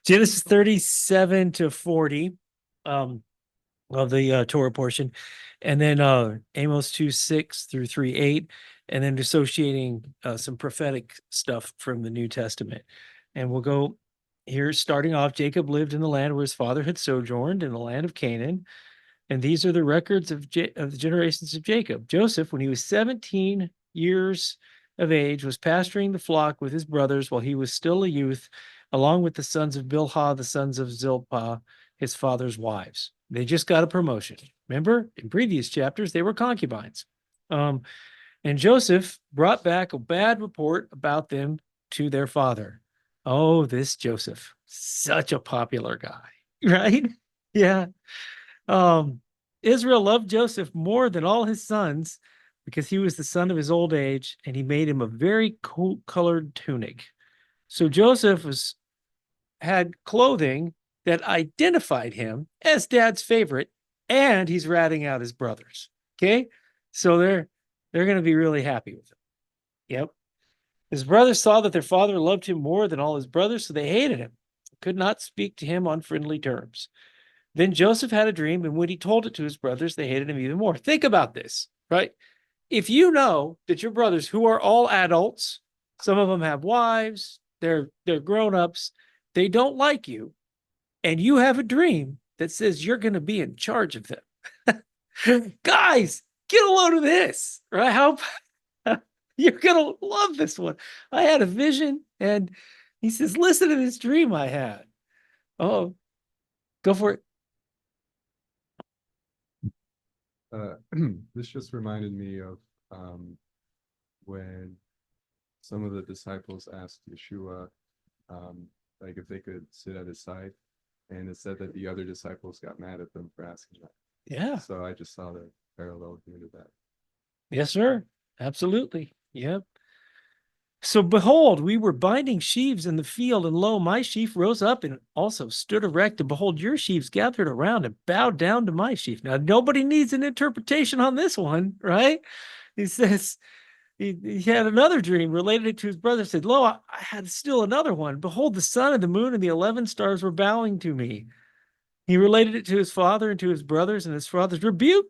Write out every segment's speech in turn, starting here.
Genesis 37 to 40 of the Torah portion, and then Amos 2:6 through 3:8, and then associating some prophetic stuff from the New Testament. And we'll go here, starting off. Jacob lived in the land where his father had sojourned, in the land of Canaan. And these are the records of the generations of Jacob. Joseph, when he was 17 years of age, was pasturing the flock with his brothers while he was still a youth, along with the sons of Bilhah, the sons of Zilpah, his father's wives. They just got a promotion. Remember, in previous chapters, they were concubines. And Joseph brought back a bad report about them to their father. Oh, this Joseph, such a popular guy, right? Yeah. Israel loved Joseph more than all his sons because he was the son of his old age, and he made him a very cool colored tunic. So Joseph had clothing that identified him as dad's favorite, and he's ratting out his brothers. Okay, so they're going to be really happy with him. Yep. His brothers saw that their father loved him more than all his brothers, so they hated him, could not speak to him on friendly terms. Then Joseph had a dream, and when he told it to his brothers, they hated him even more. Think about this, right? If you know that your brothers, who are all adults, some of them have wives, they're grown-ups, they don't like you, and you have a dream that says you're going to be in charge of them. Guys, get a load of this, right? How you're going to love this one. I had a vision, and he says, listen to this dream I had. Oh, go for it. This just reminded me of when some of the disciples asked Yeshua, like if they could sit at his side, and it said that the other disciples got mad at them for asking that. Yeah. So I just saw the parallel here to that. Yes, sir. Absolutely. Yep. So behold, we were binding sheaves in the field, and lo, my sheaf rose up and also stood erect, and behold, your sheaves gathered around and bowed down to my sheaf. Now, nobody needs an interpretation on this one, right? He says he had another dream, related it to his brother, said, lo, I had still another one. Behold, the sun and the moon and the 11 stars were bowing to me. He related it to his father and to his brothers, and his fathers rebuked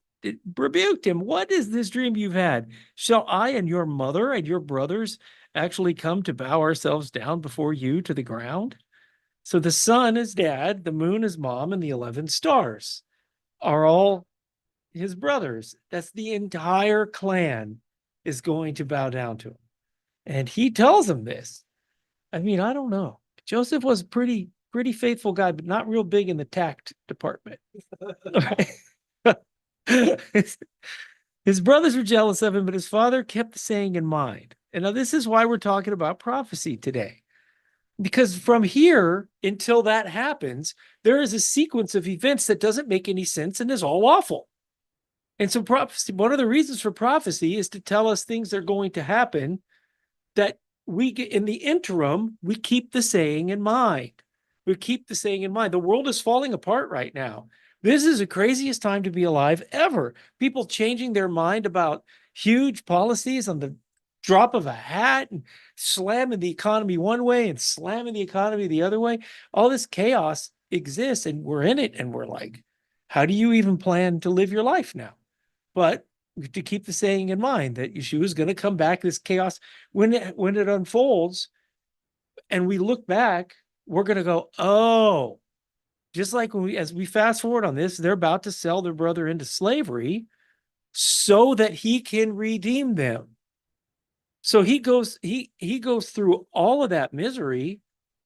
him. What is this dream you've had? Shall I and your mother and your brothers actually come to bow ourselves down before you to the ground? So the sun is dad, the moon is mom, and the 11 stars are all his brothers. That's the entire clan is going to bow down to him. And he tells them this. I mean, I don't know. Joseph was a pretty faithful guy, but not real big in the tact department. His brothers were jealous of him, but his father kept the saying in mind. And now this is why we're talking about prophecy today. Because from here until that happens, there is a sequence of events that doesn't make any sense and is all awful. And so prophecy, one of the reasons for prophecy is to tell us things that are going to happen, that we get in the interim, we keep the saying in mind. We keep the saying in mind. The world is falling apart right now. This is the craziest time to be alive ever. People changing their mind about huge policies on the drop of a hat, and slamming the economy one way and slamming the economy the other way. All this chaos exists, and we're in it, and we're like, how do you even plan to live your life now? But to keep the saying in mind that Yeshua is going to come back, this chaos, when it unfolds and we look back, we're going to go, oh, just like as we fast forward on this, they're about to sell their brother into slavery so that he can redeem them. So he goes through all of that misery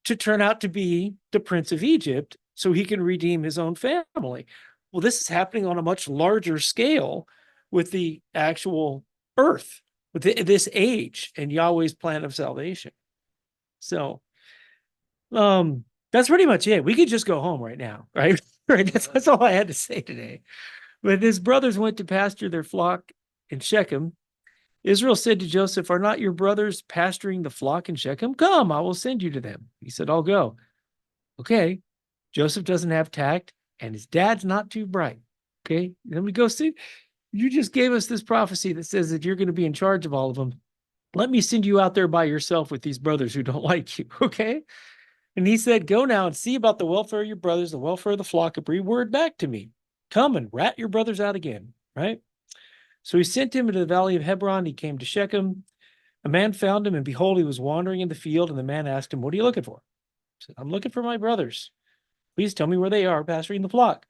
to turn out to be the Prince of Egypt so he can redeem his own family. Well, this is happening on a much larger scale with the actual earth, with this age and Yahweh's plan of salvation. So that's pretty much it. We could just go home right now, right? Right. That's all I had to say today. When his brothers went to pasture their flock in Shechem, Israel said to Joseph, are not your brothers pasturing the flock in Shechem? Come, I will send you to them. He said, I'll go. Okay. Joseph doesn't have tact, and his dad's not too bright. Okay. Then we go see. You just gave us this prophecy that says that you're going to be in charge of all of them. Let me send you out there by yourself with these brothers who don't like you. Okay. And he said, go now and see about the welfare of your brothers, the welfare of the flock, and bring word back to me. Come and rat your brothers out again, right? So he sent him into the valley of Hebron. He came to Shechem. A man found him, and behold, he was wandering in the field. And the man asked him, what are you looking for? He said, I'm looking for my brothers. Please tell me where they are, pasturing the flock.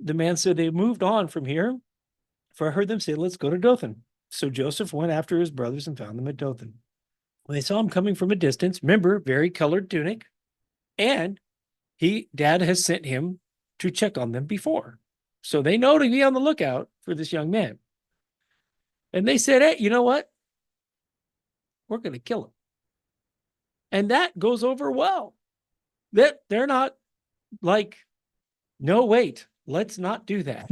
The man said, they moved on from here, for I heard them say, let's go to Dothan. So Joseph went after his brothers and found them at Dothan. When they saw him coming from a distance, remember, vari-colored tunic, and dad has sent him to check on them before. So they know to be on the lookout for this young man. And they said, hey, you know what? We're going to kill him. And that goes over well. They're not like, no, wait, let's not do that.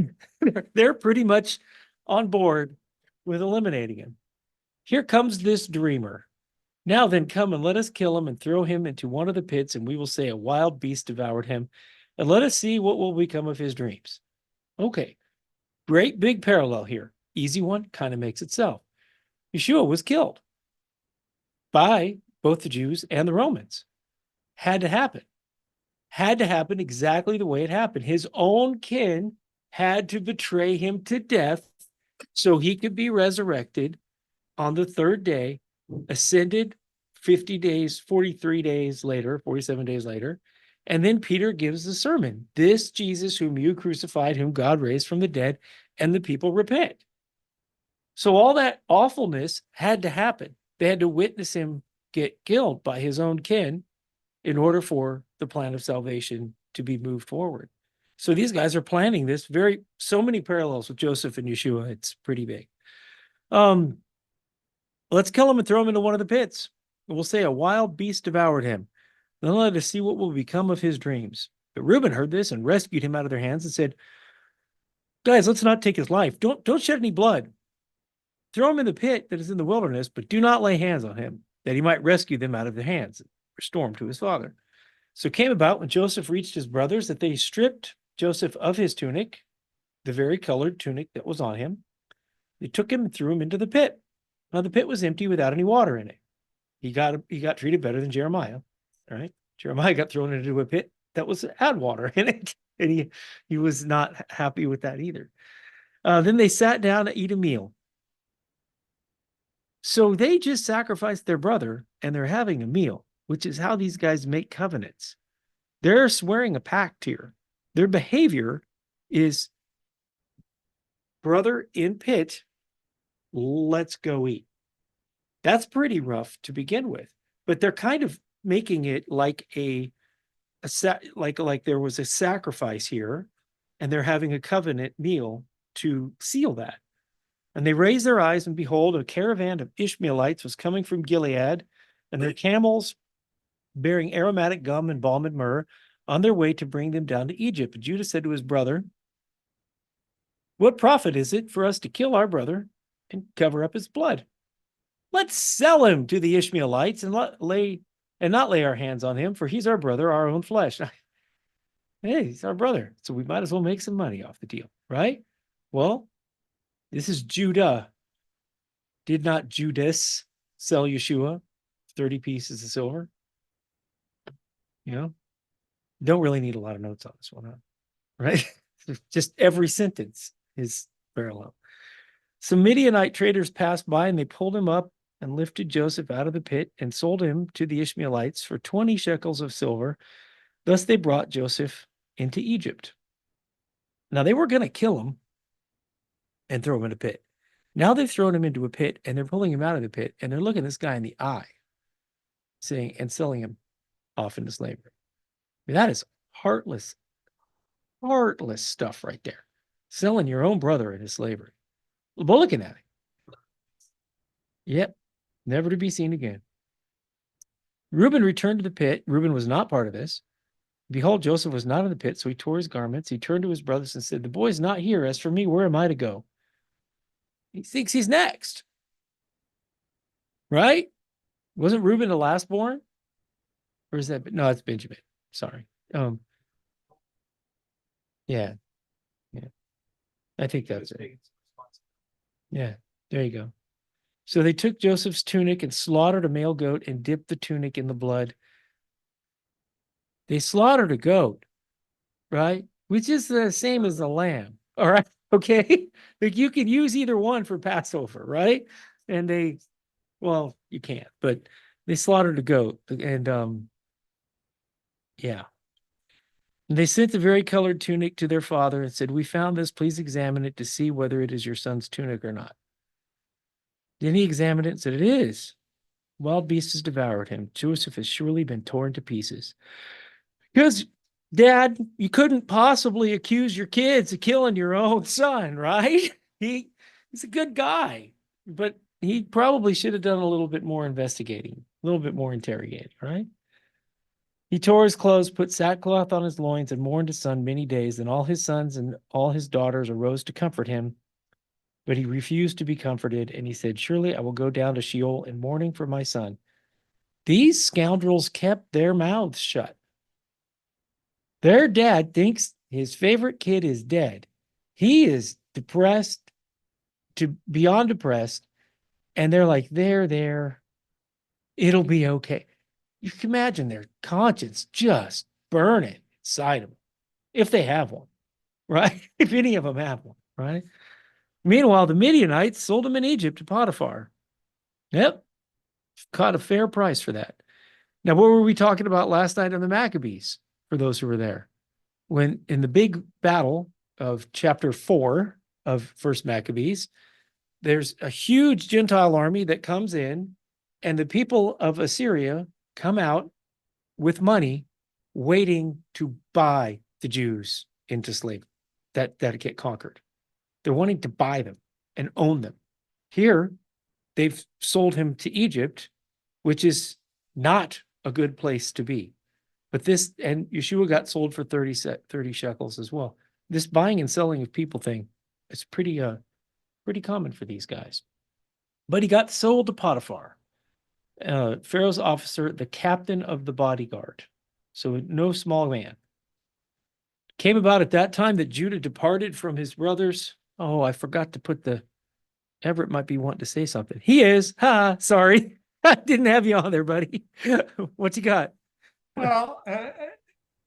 They're pretty much on board with eliminating him. Here comes this dreamer. Now then, come and let us kill him and throw him into one of the pits, and we will say a wild beast devoured him, and let us see what will become of his dreams. Okay, great big parallel here. Easy one, kind of makes itself. Yeshua was killed by both the Jews and the Romans. Had to happen. Had to happen exactly the way it happened. His own kin had to betray him to death so he could be resurrected on the third day, ascended 50 days, 43 days later, 47 days later. And then Peter gives the sermon, this Jesus whom you crucified, whom God raised from the dead, and the people repent. So all that awfulness had to happen. They had to witness him get killed by his own kin in order for the plan of salvation to be moved forward. So these guys are planning this so many parallels with Joseph and Yeshua. It's pretty big. Let's kill him and throw him into one of the pits. We'll say a wild beast devoured him. Then let us see what will become of his dreams. But Reuben heard this and rescued him out of their hands and said, guys, let's not take his life. Don't shed any blood. Throw him in the pit that is in the wilderness, but do not lay hands on him, that he might rescue them out of their hands and restore him to his father. So it came about when Joseph reached his brothers that they stripped Joseph of his tunic, the vari-colored tunic that was on him. They took him and threw him into the pit. Now the pit was empty without any water in it. He got treated better than Jeremiah. All right. Jeremiah got thrown into a pit that had water in it. And he was not happy with that either. Then they sat down to eat a meal. So they just sacrificed their brother and they're having a meal, which is how these guys make covenants. They're swearing a pact here. Their behavior is brother in pit, let's go eat. That's pretty rough to begin with, but they're kind of making it like like there was a sacrifice here, and they're having a covenant meal to seal that. And they raised their eyes, and behold, a caravan of Ishmaelites was coming from Gilead, and their camels bearing aromatic gum and balm and myrrh on their way to bring them down to Egypt. And Judah said to his brother, what profit is it for us to kill our brother and cover up his blood? Let's sell him to the Ishmaelites and not lay our hands on him, for he's our brother, our own flesh. Hey, he's our brother, so we might as well make some money off the deal, right? Well, this is Judah. Did not Judas sell Yeshua 30 pieces of silver? You know, don't really need a lot of notes on this one, huh? Right? Just every sentence is parallel. Some Midianite traders passed by and they pulled him up and lifted Joseph out of the pit and sold him to the Ishmaelites for 20 shekels of silver. Thus they brought Joseph into Egypt. Now they were going to kill him and throw him in a pit. Now they've thrown him into a pit and they're pulling him out of the pit and they're looking this guy in the eye, saying and selling him off into slavery. I mean, that is heartless stuff right there. Selling your own brother into slavery. But looking at it. Yep. Never to be seen again. Reuben returned to the pit. Reuben was not part of this. Behold, Joseph was not in the pit, so he tore his garments. He turned to his brothers and said, the boy's not here. As for me, where am I to go? He thinks he's next. Right? Wasn't Reuben the last born? Or is that? No, it's Benjamin. Sorry. Yeah. I think that's it. Yeah, there you go. So they took Joseph's tunic and slaughtered a male goat and dipped the tunic in the blood. They slaughtered a goat, right? Which is the same as a lamb. All right. Okay. Like you can use either one for Passover, right? And well, you can't, but they slaughtered a goat. And yeah. And they sent the vari-colored tunic to their father and said, "We found this. Please examine it to see whether it is your son's tunic or not." Then he examined it and said, "It is. Wild beasts has devoured him. Joseph has surely been torn to pieces." Because, Dad, you couldn't possibly accuse your kids of killing your own son, right? He's a good guy, but he probably should have done a little bit more investigating, a little bit more interrogating, right? He tore his clothes, put sackcloth on his loins, and mourned his son many days. And all his sons and all his daughters arose to comfort him. But he refused to be comforted, and he said, "Surely I will go down to Sheol in mourning for my son." These scoundrels kept their mouths shut. Their dad thinks his favorite kid is dead. He is depressed to beyond depressed, and they're like, there, it'll be okay. You can imagine their conscience just burning inside them, if they have one, right? If any of them have one, right? Meanwhile, the Midianites sold him in Egypt to Potiphar. Yep, caught a fair price for that. Now, what were we talking about last night on the Maccabees, for those who were there? When in the big battle of chapter 4 of First Maccabees, there's a huge Gentile army that comes in, and the people of Assyria come out with money waiting to buy the Jews into slavery that get conquered. They're wanting to buy them and own them. Here, they've sold him to Egypt, which is not a good place to be. But this, and Yeshua got sold for 30 shekels as well. This buying and selling of people thing is pretty common for these guys. But he got sold to Potiphar, Pharaoh's officer, the captain of the bodyguard. So no small man. Came about at that time that Judah departed from his brothers. Oh, I forgot to put Everett might be wanting to say something. He is. Sorry. I didn't have you on there, buddy. What you got? Well,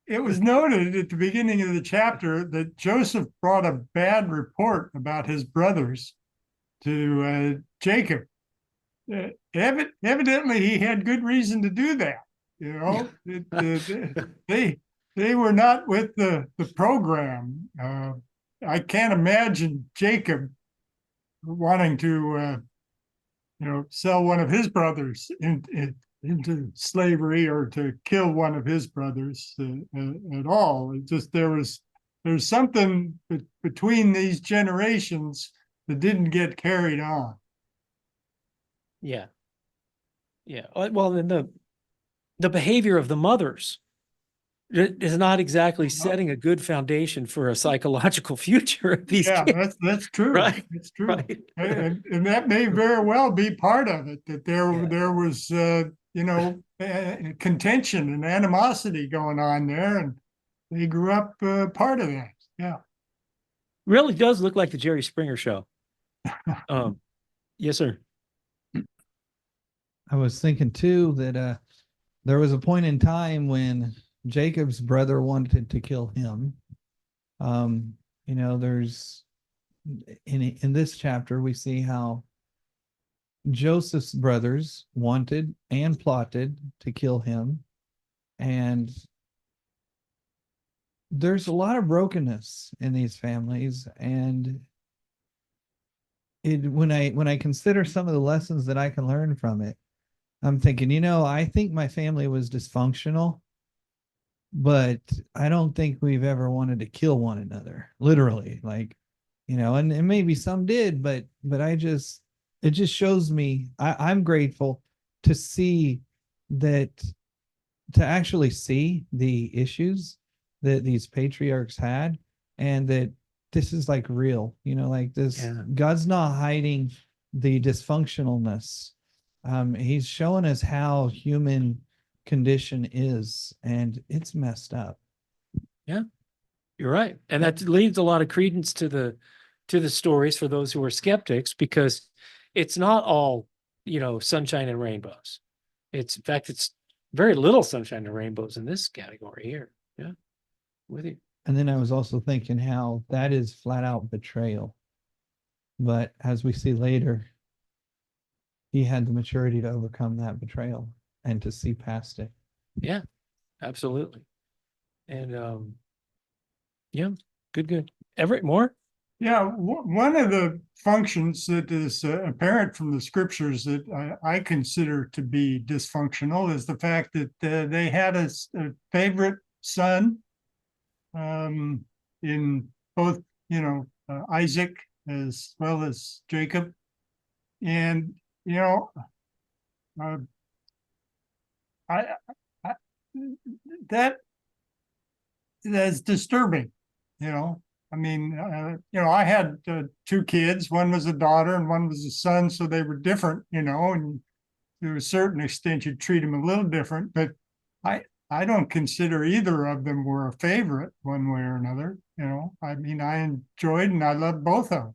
it was noted at the beginning of the chapter that Joseph brought a bad report about his brothers to Jacob. Evidently, he had good reason to do that. You know, they were not with the program. I can't imagine Jacob wanting to sell one of his brothers into slavery or to kill one of his brothers at all. It just there's something between these generations that didn't get carried on. Yeah. Well, then the behavior of the mothers is not exactly setting a good foundation for a psychological future of these kids. That's true. Right. That's true. Right. And that may very well be part of it, that there was contention and animosity going on there, and they grew up part of that. Yeah. Really does look like the Jerry Springer show. Yes, sir. I was thinking too that there was a point in time when Jacob's brother wanted to kill him. There's in this chapter we see how Joseph's brothers wanted and plotted to kill him, and there's a lot of brokenness in these families. And when I consider some of the lessons that I can learn from it, I'm thinking, I think my family was dysfunctional, but I don't think we've ever wanted to kill one another, literally. And maybe some did, but it just shows me I'm grateful to see that, to actually see the issues that these patriarchs had, and that this is like real, this. Yeah. God's not hiding the dysfunctionalness. He's showing us how human condition is, and it's messed up. Yeah, you're right. And that leads a lot of credence to the stories for those who are skeptics, because it's not all, sunshine and rainbows. In fact, it's very little sunshine and rainbows in this category here. Yeah, with you. And then I was also thinking how that is flat out betrayal. But as we see later, he had the maturity to overcome that betrayal and to see past it. Yeah, absolutely. And yeah, good. Everett, more? Yeah, one of the functions that is apparent from the scriptures that I consider to be dysfunctional is the fact that they had a favorite son in both, Isaac as well as Jacob. And, uh, I, I that is disturbing, I mean, I had two kids. One was a daughter and one was a son, so they were different, and to a certain extent, you treat them a little different. But I don't consider either of them were a favorite one way or another. I mean, I enjoyed and I loved both of them.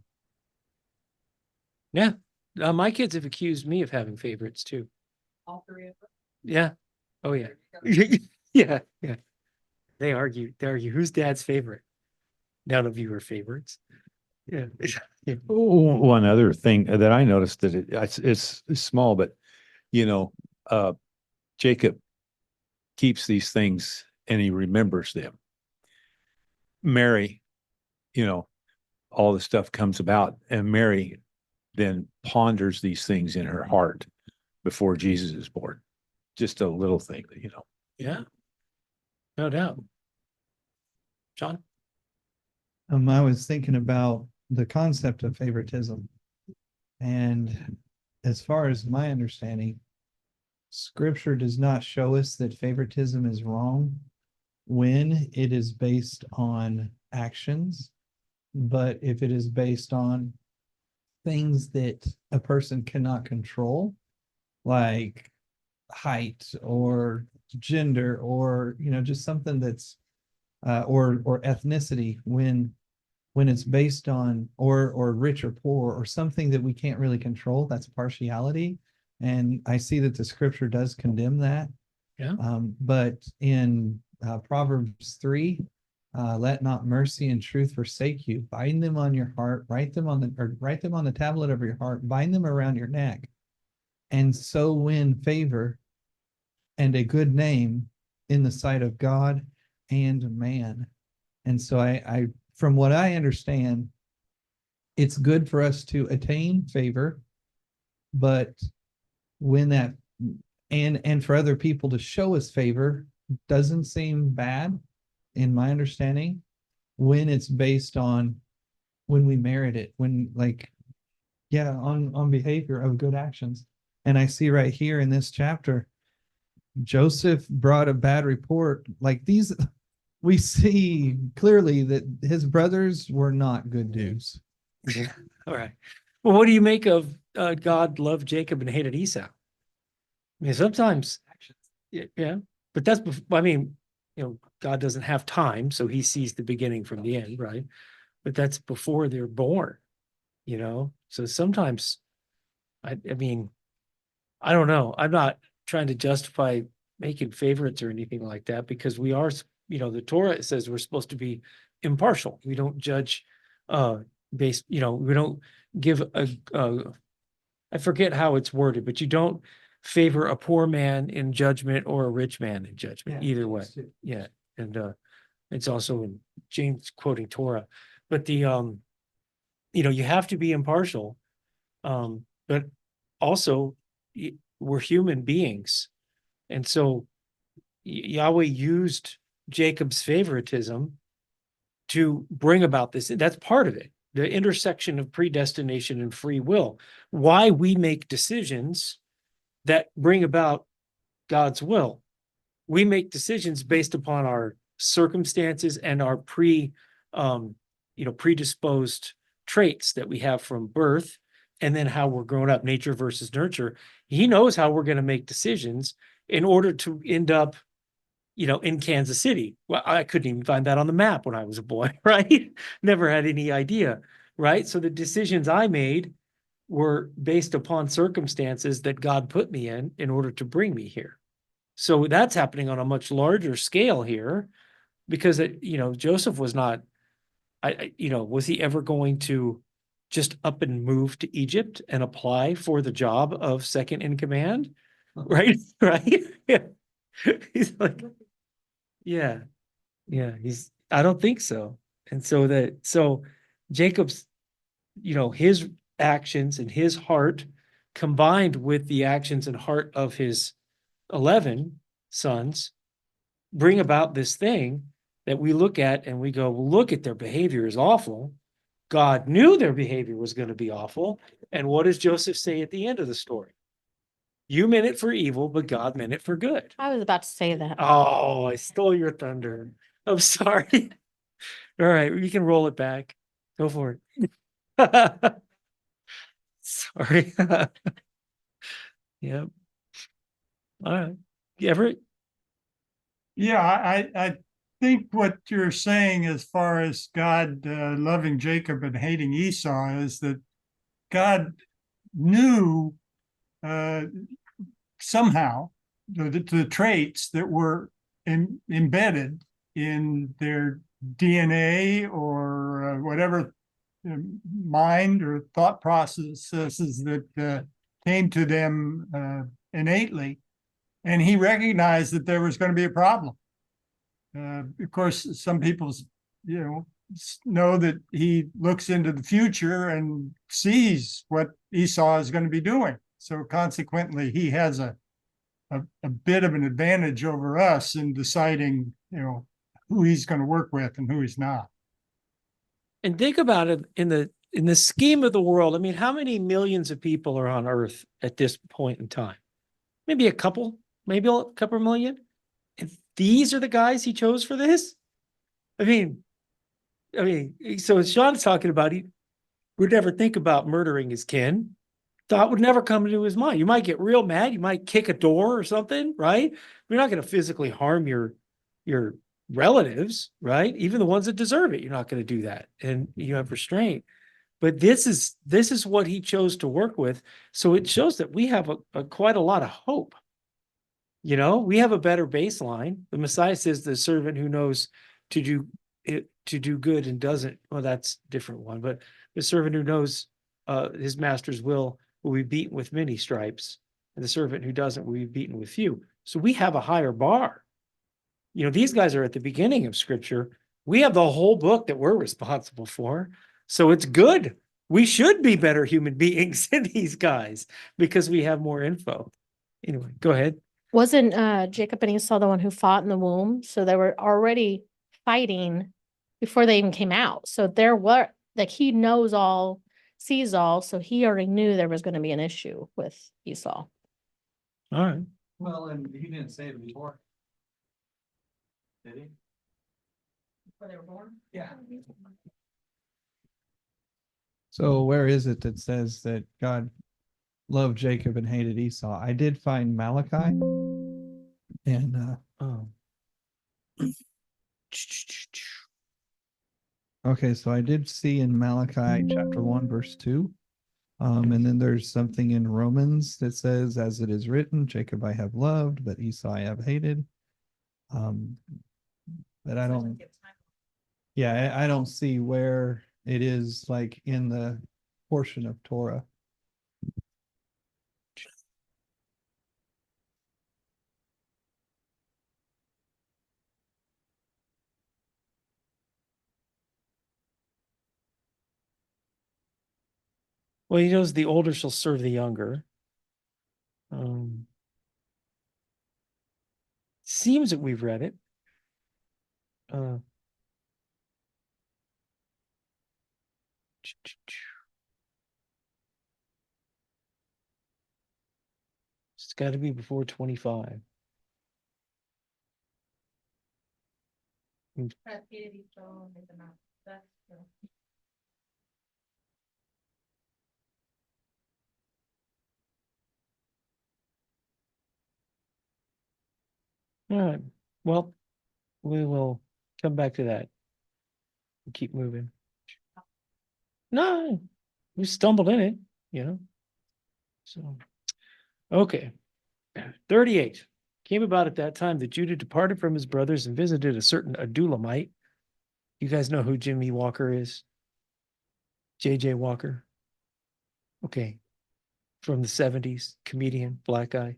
Yeah. My kids have accused me of having favorites too. All three of them. Yeah. Oh yeah. Yeah. They argue who's dad's favorite. None of you are favorites. Yeah. Yeah. One other thing that I noticed that it's small, but Jacob keeps these things and he remembers them. Mary, all the stuff comes about, and Mary then ponders these things in her heart before Jesus is born. Just a little thing, Yeah. No doubt. John? I was thinking about the concept of favoritism. And as far as my understanding, scripture does not show us that favoritism is wrong when it is based on actions, but if it is based on things that a person cannot control, like height or gender or just something that's or ethnicity, when it's based on or rich or poor or something that we can't really control, that's partiality. And I see that the scripture does condemn that. Yeah. But in Proverbs 3, let not mercy and truth forsake you. Bind them on your heart, write them on the tablet of your heart, bind them around your neck, and so win favor and a good name in the sight of God and man. And so I from what I understand, it's good for us to attain favor, but when that and for other people to show us favor doesn't seem bad, in my understanding, when it's based on when we merit it, when on behavior of good actions. And I see right here in this chapter, Joseph brought a bad report. Like these, we see clearly that his brothers were not good dudes. Yeah. All right. Well, what do you make of God loved Jacob and hated Esau? I mean, sometimes, yeah, but that's, I mean, God doesn't have time, so he sees the beginning from the end, right? But that's before they're born, so sometimes, I mean, I don't know. I'm not trying to justify making favorites or anything like that, because we are, the Torah says we're supposed to be impartial. We don't judge based, we don't give I forget how it's worded, but you don't favor a poor man in judgment or a rich man in judgment, either way. Yeah. And it's also in James quoting Torah, but the you have to be impartial, but also we're human beings, and so Yahweh used Jacob's favoritism to bring about this. That's part of it, the intersection of predestination and free will, why we make decisions that bring about God's will. We make decisions based upon our circumstances and our predisposed traits that we have from birth, and then how we're grown up, nature versus nurture. He knows how we're going to make decisions in order to end up, in Kansas City. Well, I couldn't even find that on the map when I was a boy, right? Never had any idea, right? So the decisions I made were based upon circumstances that God put me in order to bring me here. So that's happening on a much larger scale here, because Joseph was not, was he ever going to just up and move to Egypt and apply for the job of second in command? Right? Right? Yeah. He's like, yeah, I don't think so. And so Jacob's, his actions and his heart combined with the actions and heart of his 11 sons bring about this thing that we look at and we go, well, look at their behavior is awful. God knew their behavior was going to be awful. And what does Joseph say at the end of the story? You meant it for evil, but God meant it for good. I was about to say that. Oh, I stole your thunder. I'm sorry. All right, we can roll it back. Go for it. Sorry. Yep. All right. Everett? Yeah, I think what you're saying as far as God loving Jacob and hating Esau is that God knew somehow the traits that were embedded in their DNA or whatever mind or thought processes that came to them innately. And he recognized that there was going to be a problem. Of course, some people, know that he looks into the future and sees what Esau is going to be doing. So consequently, he has a bit of an advantage over us in deciding, who he's going to work with and who he's not. And think about it in the scheme of the world. I mean, how many millions of people are on Earth at this point in time? Maybe a couple million. And these are the guys he chose for this. I mean, so as Sean's talking about, he would never think about murdering his kin. Thought would never come into his mind. You might get real mad. You might kick a door or something, right? You're not going to physically harm your relatives, right? Even the ones that deserve it, you're not going to do that, and you have restraint. But this is what he chose to work with. So it shows that we have quite a lot of hope. We have a better baseline. The Messiah says the servant who knows to do good and doesn't, well, that's a different one. But the servant who knows his master's will be beaten with many stripes, and the servant who doesn't will be beaten with few. So we have a higher bar. These guys are at the beginning of scripture. We have the whole book that we're responsible for. So it's good. We should be better human beings than these guys because we have more info. Anyway, go ahead. Wasn't Jacob and Esau the one who fought in the womb? So they were already fighting before they even came out. So there were, like, he knows all, sees all. So he already knew there was going to be an issue with Esau. All right. Well, and he didn't say it before. Did he? Before they were born? Yeah. So where is it that says that God loved Jacob and hated Esau? I did find Malachi. And okay, so I did see in Malachi chapter 1, verse 2. And then there's something in Romans that says, as it is written, Jacob I have loved, but Esau I have hated. But I don't, yeah, I don't see where it is like in the portion of Torah. Well, he knows the older shall serve the younger. Seems that we've read it. It's got to be before 25. All right. Well, we will come back to that. We'll keep moving. No, we stumbled in it, So, okay. 38. Came about at that time that Judah departed from his brothers and visited a certain Adulamite. You guys know who Jimmy Walker is? J.J. Walker. Okay. From the 70s, comedian, black guy.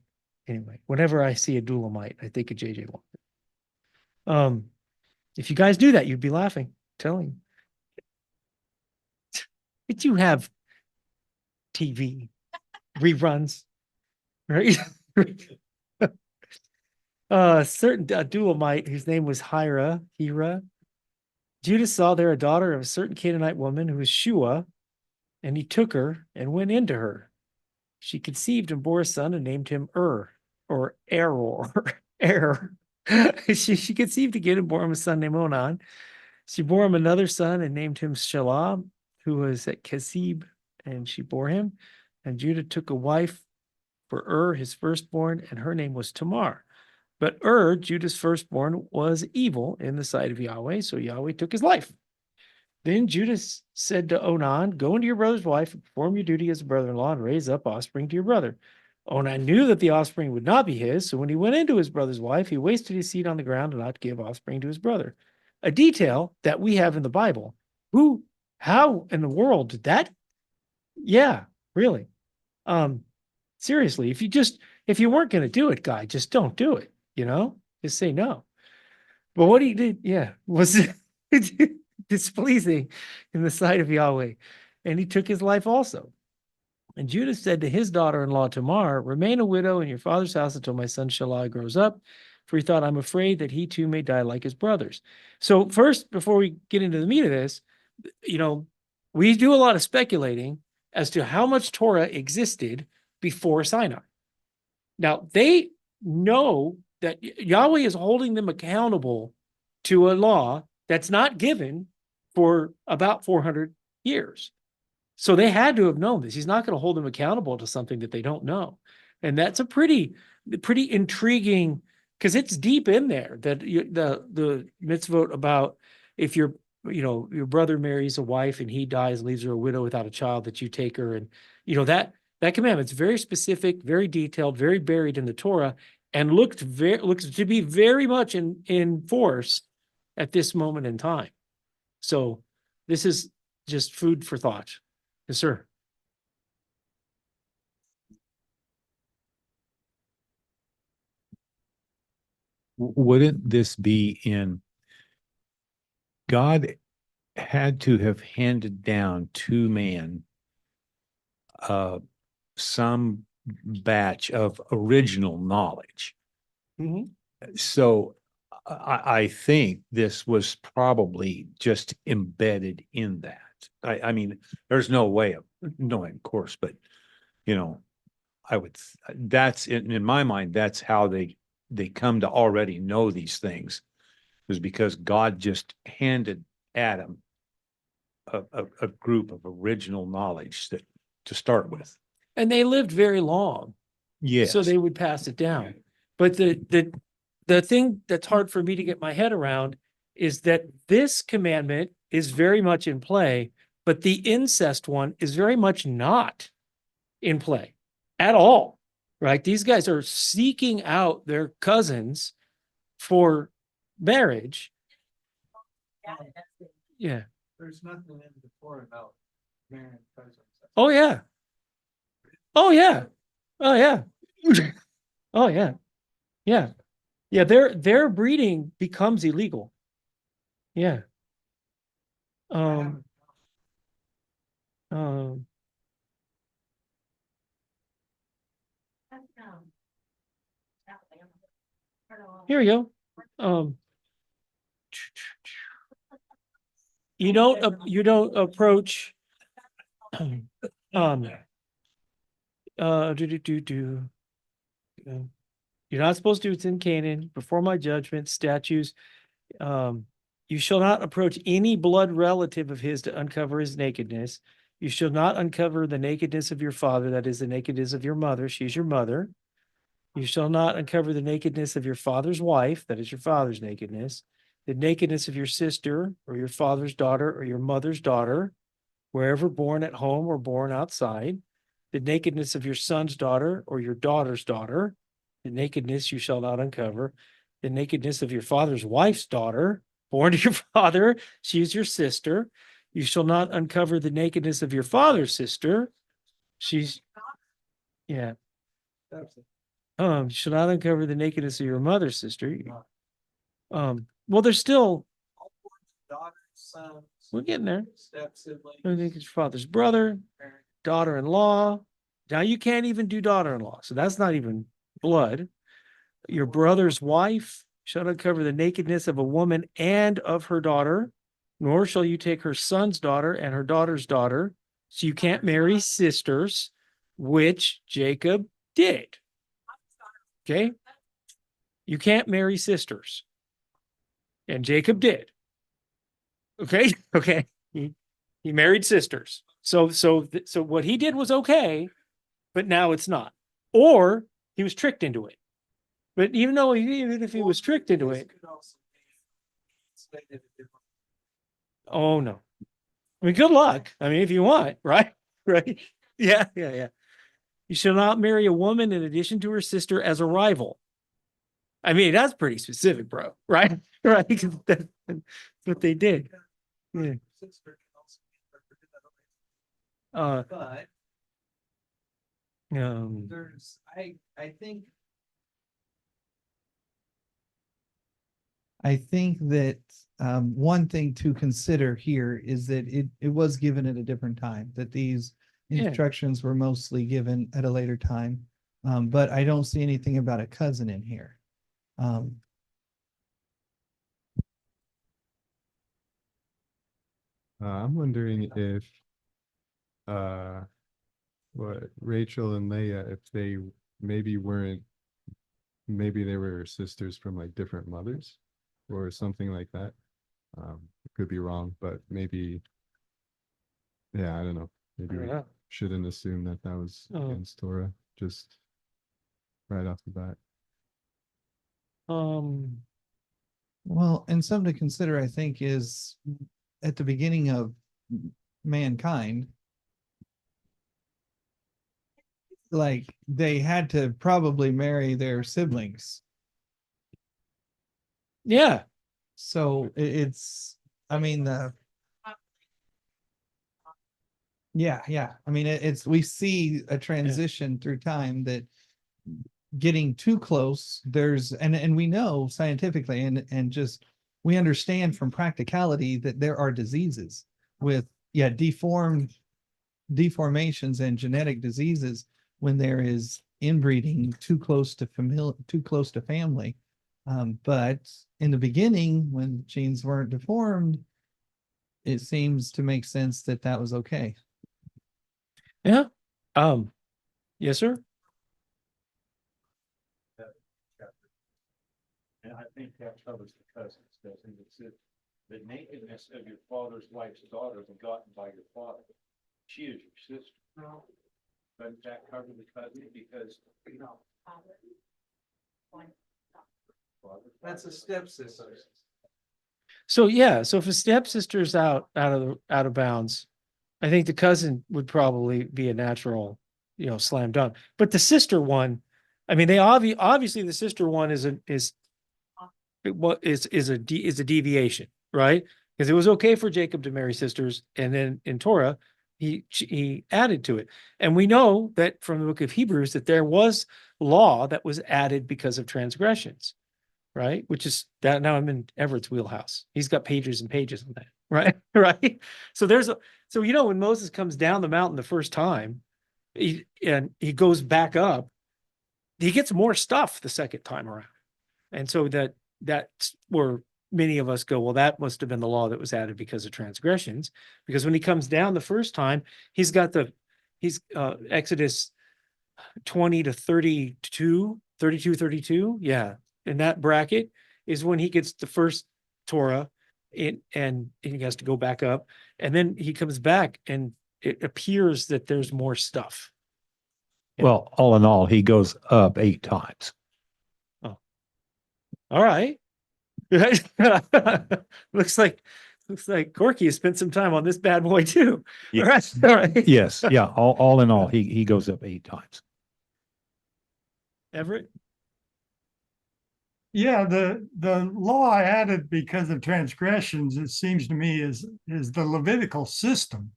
Anyway, whenever I see a Adulamite, I think of J.J. Walker. If you guys do that, you'd be laughing. Telling you. But you have TV reruns, right? Certain Adulamite whose name was Hira. Judah saw there a daughter of a certain Canaanite woman who was Shua, and he took her and went into her. She conceived and bore a son and named him or Er. She conceived again and bore him a son named Onan. She bore him another son and named him Shelah, who was at Kesib, and she bore him. And Judah took a wife for his firstborn, and her name was Tamar. But Judah's firstborn, was evil in the sight of Yahweh, so Yahweh took his life. Then Judah said to Onan, go into your brother's wife and perform your duty as a brother-in-law and raise up offspring to your brother. Onan knew that the offspring would not be his, so when he went into his brother's wife, he wasted his seed on the ground and not give offspring to his brother. A detail that we have in the Bible. How in the world did that? Yeah, really. Seriously, if you weren't going to do it, guy, just don't do it, just say no. But what he did, was displeasing in the sight of Yahweh, and he took his life also. And Judah said to his daughter-in-law Tamar, remain a widow in your father's house until my son Shelah grows up, for he thought, I'm afraid that he too may die like his brothers. So first, before we get into the meat of this, we do a lot of speculating as to how much Torah existed before Sinai. Now, they know that Yahweh is holding them accountable to a law that's not given for about 400 years. So they had to have known this. He's not going to hold them accountable to something that they don't know. And that's a pretty intriguing, because it's deep in there, that the mitzvot about if your brother marries a wife and he dies and leaves her a widow without a child, that you take her. And that commandment's very specific, very detailed, very buried in the Torah, and looks to be very much in force at this moment in time. So this is just food for thought. Yes, sir. Wouldn't this be God had to have handed down to man some batch of original knowledge. Mm-hmm. So I think this was probably just embedded in that. I mean, there's no way of knowing, of course, but that's in my mind, that's how they come to already know these things, was because God just handed Adam a group of original knowledge to start with. And they lived very long. Yes. So they would pass it down. But the thing that's hard for me to get my head around is that this commandment is very much in play, but the incest one is very much not in play at all, right? These guys are seeking out their cousins for marriage. Yeah. There's nothing in the Torah about marrying cousins. Oh, yeah. Oh, yeah. Oh, yeah. Oh, yeah. Yeah. Yeah, their breeding becomes illegal. Yeah. Here we go. You don't approach you're not supposed to, it's in Canaan, before my judgment, statutes. You shall not approach any blood relative of his to uncover his nakedness. You shall not uncover the nakedness of your father, that is the nakedness of your mother, she's your mother. You shall not uncover the nakedness of your father's wife, that is your father's nakedness, the nakedness of your sister, or your father's daughter, or your mother's daughter, wherever born at home or born outside, the nakedness of your son's daughter or your daughter's daughter, The nakedness you shall not uncover. The nakedness of your father's wife's daughter, born to your father, she is your sister. You shall not uncover the nakedness of your father's sister. She's, yeah. You shall not uncover the nakedness of your mother's sister. Well, there's still, we're getting there. I think it's your father's brother, daughter-in-law. Now you can't even do daughter-in-law, so that's not even blood. Your brother's wife shall not cover the nakedness of a woman and of her daughter, nor shall you take her son's daughter and her daughter's daughter. So you can't marry sisters, which Jacob did. Okay? You can't marry sisters. And Jacob did. Okay? Okay. He married sisters. So what he did was okay, but now it's not. Or he was tricked into it. But even if he was tricked into it, oh no. I mean, good luck. I mean, if you want, right? Right? Yeah. You shall not marry a woman in addition to her sister as a rival. I mean, that's pretty specific, bro. Right? Right? That's what they did. Yeah. But Um, there's, I think that one thing to consider here is that it was given at a different time, that these Yeah. instructions were mostly given at a later time. But I don't see anything about a cousin in here. I'm wondering if, what Rachel and Leah, if they maybe weren't, maybe they were sisters from like different mothers or something like that. Could be wrong, but maybe, yeah, I don't know. Maybe we Yeah. shouldn't assume that that was against Torah, just right off the bat. Well, and something to consider, I think, is at the beginning of mankind, like they had to probably marry their siblings. yeah. So it's, I mean, yeah. I mean, it's, we see a transition through time that getting too close, there's, and we know scientifically and just, we understand from practicality that there are diseases with, deformations and genetic diseases when there is inbreeding too close to family. But in the beginning, when genes weren't deformed, it seems to make sense that that was okay. Yeah. Yes, sir. And I think that covers the cousins, doesn't it? The nakedness of your father's wife's daughter begotten by your father. She is your sister. No. Doesn't that cover the cousin? Because, you know. That's a stepsister. So yeah, so if a stepsister's out of bounds, I think the cousin would probably be a natural, slam dunk. But the sister one, I mean, they obviously the sister one is a deviation, right? Because it was okay for Jacob to marry sisters, and then in Torah, he added to it. And we know that from the book of Hebrews that there was law that was added because of transgressions, right? Which is that now I'm in Everett's wheelhouse. He's got pages and pages on that, right? Right. So when Moses comes down the mountain the first time, he goes back up, he gets more stuff the second time around. And so that's where many of us go, well, that must have been the law that was added because of transgressions. Because when he comes down the first time, he's Exodus 20 to 32, 32. Yeah. In that bracket is when he gets the first Torah and he has to go back up. And then he comes back and it appears that there's more stuff. Yeah. Well, all in all, he goes up 8 times. Oh, all right. Looks like Corky has spent some time on this bad boy too. Yes. All right. Yes. Yeah. All in all, he goes up 8 times. Everett? Yeah, the law added because of transgressions, it seems to me, is the Levitical system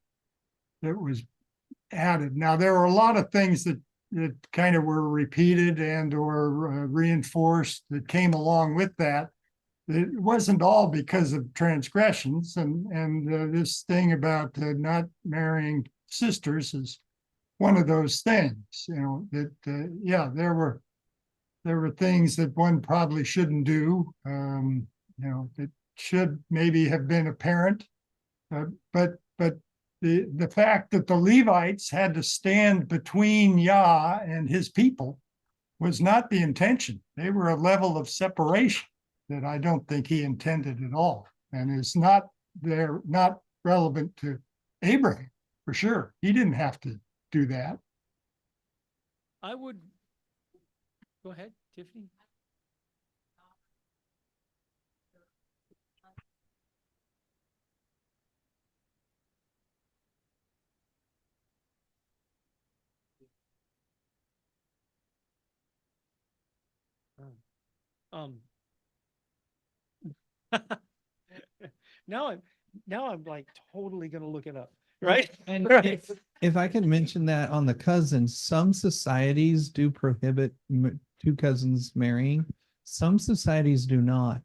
that was added. Now, there were a lot of things that kind of were repeated and or reinforced that came along with that. It wasn't all because of transgressions, and this thing about not marrying sisters is one of those things. You know that yeah, there were things that one probably shouldn't do. You know, that should maybe have been apparent, but the fact that the Levites had to stand between Yah and his people was not the intention. They were a level of separation that I don't think he intended at all, and is not they're not relevant to Abraham for sure. He didn't have to do that. I would, go ahead, Tiffany. Um, now I'm like totally gonna look it up, right? And Right. if I can mention that on the cousins, some societies do prohibit two cousins marrying. Some societies do not.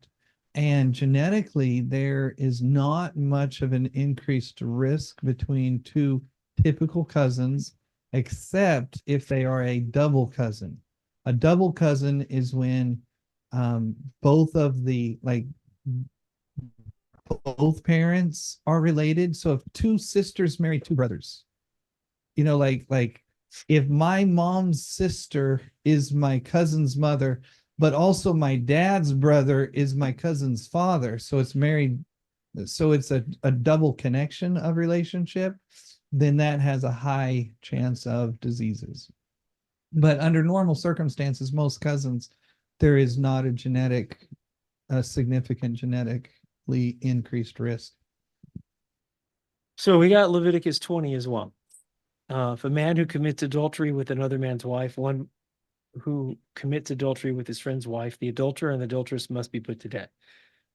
And genetically, there is not much of an increased risk between two typical cousins, except if they are a double cousin. A double cousin is when both of the both parents are related. So if two sisters marry two brothers, you know, like if my mom's sister is my cousin's mother, but also my dad's brother is my cousin's father, so it's married, so it's a double connection of relationship, then that has a high chance of diseases. But under normal circumstances, most cousins, there is not a significant genetically increased risk. So we got Leviticus 20 as well. If a man who commits adultery with another man's wife, one who commits adultery with his friend's wife, the adulterer and the adulteress must be put to death.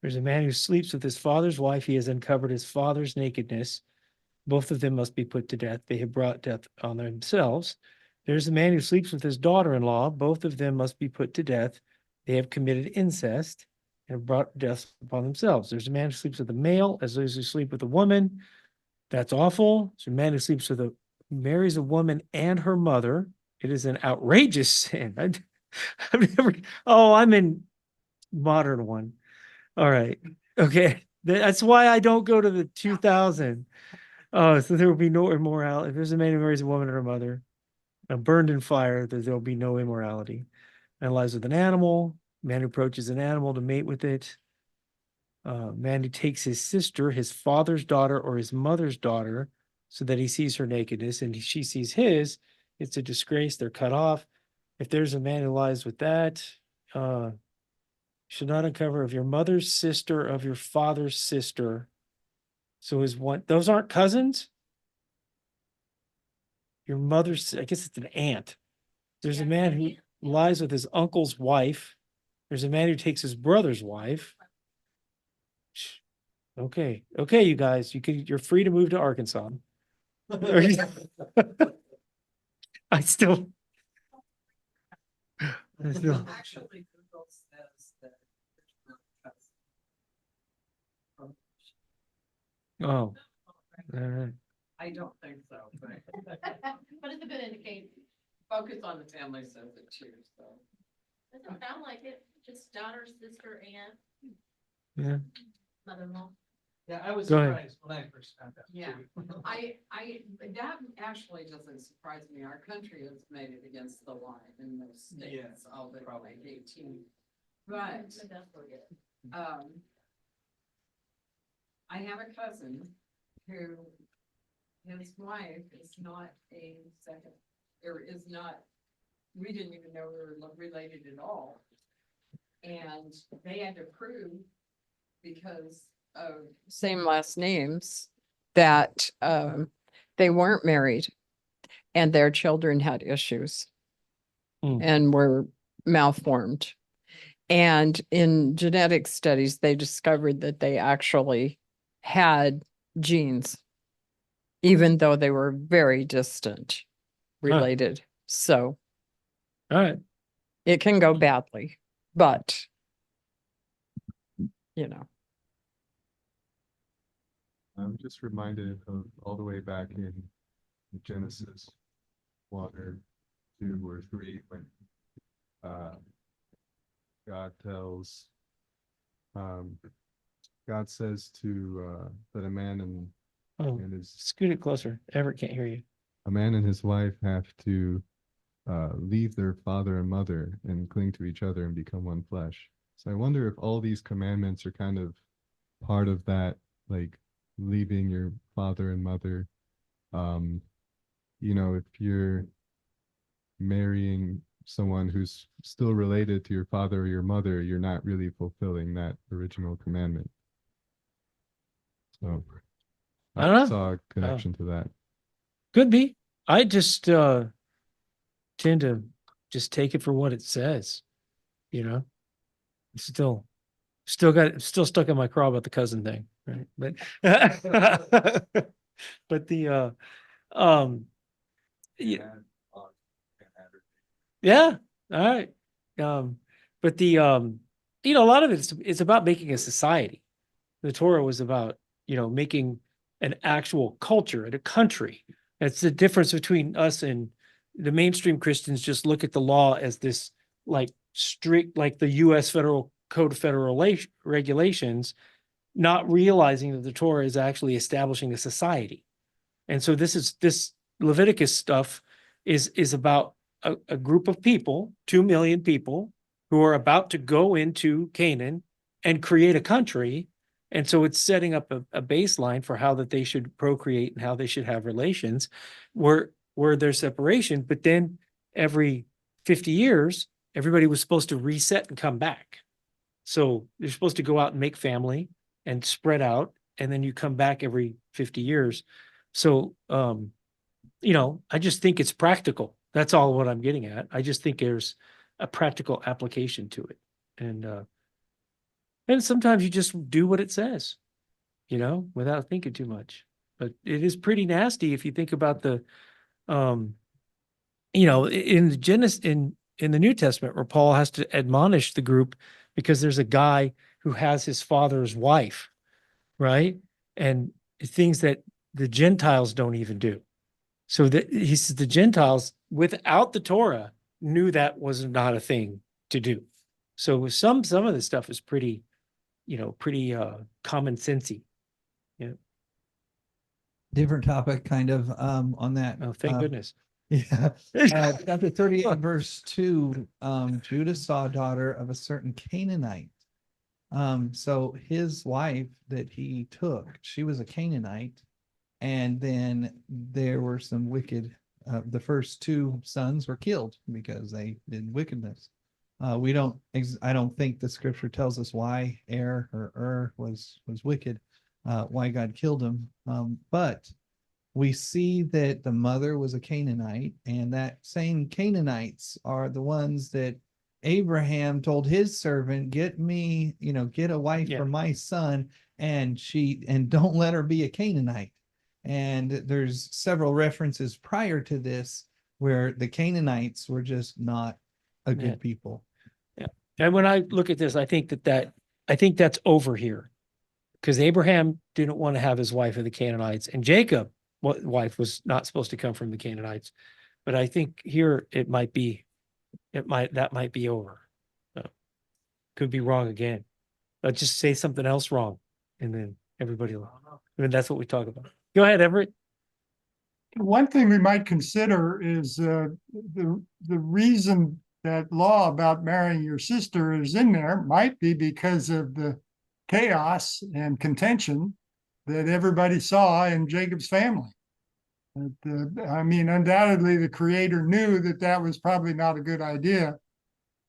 There's a man who sleeps with his father's wife. He has uncovered his father's nakedness. Both of them must be put to death. They have brought death on themselves. There's a man who sleeps with his daughter-in-law. Both of them must be put to death. They have committed incest and have brought death upon themselves. There's a man who sleeps with a male as those who sleep with a woman. That's awful. There's a man who sleeps with marries a woman and her mother. It is an outrageous sin. I've never, oh, I'm in modern one. All right. Okay. That's why I don't go to the 2000. Oh, so there will be no immorality. If there's a man who marries a woman and her mother, burned in fire, there will be no immorality. And lies with an animal, man who approaches an animal to mate with it, man who takes his sister, his father's daughter, or his mother's daughter, so that he sees her nakedness and she sees his, it's a disgrace. They're cut off. If there's a man who lies with that, should not uncover of your mother's sister, of your father's sister. So is one, those aren't cousins? Your mother's, I guess it's an aunt. There's a man who lies with his uncle's wife. There's a man who takes his brother's wife. Okay, okay, you guys, you're free to move to Arkansas. I still. Actually, Google says that. Oh, all right. I don't think so, but But it's a good indicator. focus on the family says it too, so. Doesn't sound like it, just daughter, sister, aunt, Yeah, mother-in-law. Yeah, I was Go ahead. surprised when I first found out. Yeah. too. That actually doesn't surprise me. Our country has made it against the line in those states, all but like 18. But, I have a cousin who, his wife is not a second, or is not, we didn't even know we were related at all. And they had to prove, because of same last names, that they weren't married and their children had issues Hmm. and were malformed. And in genetic studies, they discovered that they actually had genes, even though they were very distant related. So All right. it can go badly, but you know, I'm just reminded of all the way back in Genesis 1 or 2 or 3 when God tells God says to that a man Oh, and his scoot it closer. Everett can't hear you. a man and his wife have to leave their father and mother and cling to each other and become one flesh. So I wonder if all these commandments are kind of part of that, like leaving your father and mother. If you're marrying someone who's still related to your father or your mother, you're not really fulfilling that original commandment. So I don't know. saw a connection to that. Could be. I just tend to just take it for what it says. It's still stuck in my craw about the cousin thing, right? But but the yeah, yeah, all right. But a lot of it's about making a society. The Torah was about, making an actual culture and a country. That's the difference between us and the mainstream Christians. Just look at the law as this like strict, like the U.S. Federal Code of Federal Regulations, not realizing that the Torah is actually establishing a society. And so this Leviticus stuff is about a group of people, 2 million people, who are about to go into Canaan and create a country. And so it's setting up a baseline for how that they should procreate and how they should have relations where there's separation. But then every 50 years, everybody was supposed to reset and come back. So you're supposed to go out and make family and spread out, and then you come back every 50 years. So, I just think it's practical. That's all what I'm getting at. I just think there's a practical application to it. And sometimes you just do what it says, without thinking too much. But it is pretty nasty if you think about the, in the Genesis, in the New Testament, where Paul has to admonish the group because there's a guy who has his father's wife, right? And things that the Gentiles don't even do. So that he says the Gentiles without the Torah knew that was not a thing to do. So some of this stuff is pretty common sensey. Different topic, kind of, on that. Oh, thank goodness. Yeah. Chapter 38, verse 2, Judah saw a daughter of a certain Canaanite. So his wife that he took, she was a Canaanite. And then there were some wicked, the first 2 sons were killed because they did wickedness. I don't think the scripture tells us why was wicked, why God killed him. But we see that the mother was a Canaanite, and that same Canaanites are the ones that Abraham told his servant, get a wife for my son, and don't let her be a Canaanite. And there's several references prior to this where the Canaanites were just not a good people. Yeah. And when I look at this, I think that's over here, because Abraham didn't want to have his wife of the Canaanites, and Jacob, wife, was not supposed to come from the Canaanites. But I think here that might be over. Could be wrong again. Let's just say something else wrong, and then everybody will. I mean, that's what we talk about. Go ahead, Everett. One thing we might consider is the reason that law about marrying your sister is in there might be because of the chaos and contention that everybody saw in Jacob's family. Undoubtedly the Creator knew that was probably not a good idea,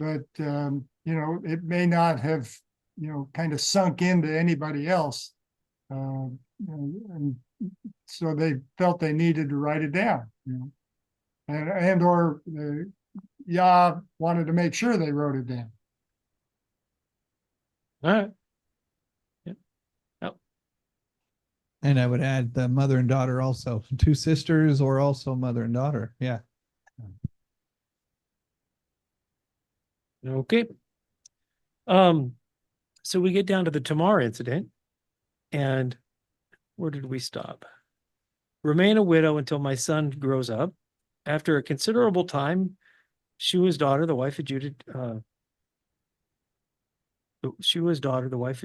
but it may not have kind of sunk into anybody else, and so they felt they needed to write it down, or Yah wanted to make sure they wrote it down. All right. And I would add the mother and daughter also, 2 sisters or also mother and daughter. Yeah. Okay. So we get down to the Tamar incident, and where did we stop? Remain a widow until my son grows up. After a considerable time, Shua's daughter, the wife of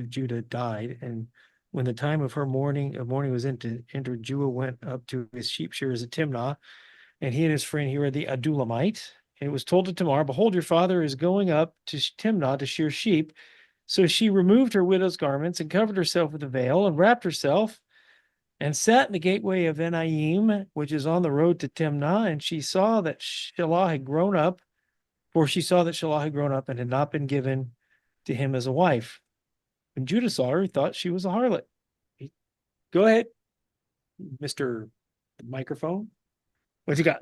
Judah, died, and when the time of her mourning was entered, Jua went up to his sheep shearers at Timnah, and he and his friend here the Adulamite. And it was told to Tamar, "Behold, your father is going up to Timnah to shear sheep." So she removed her widow's garments and covered herself with a veil and wrapped herself and sat in the gateway of Enaim, which is on the road to Timnah. And she saw that Shelah had grown up, and had not been given to him as a wife. When Judah saw her, he thought she was a harlot. Go ahead, Mr. Microphone. What you got?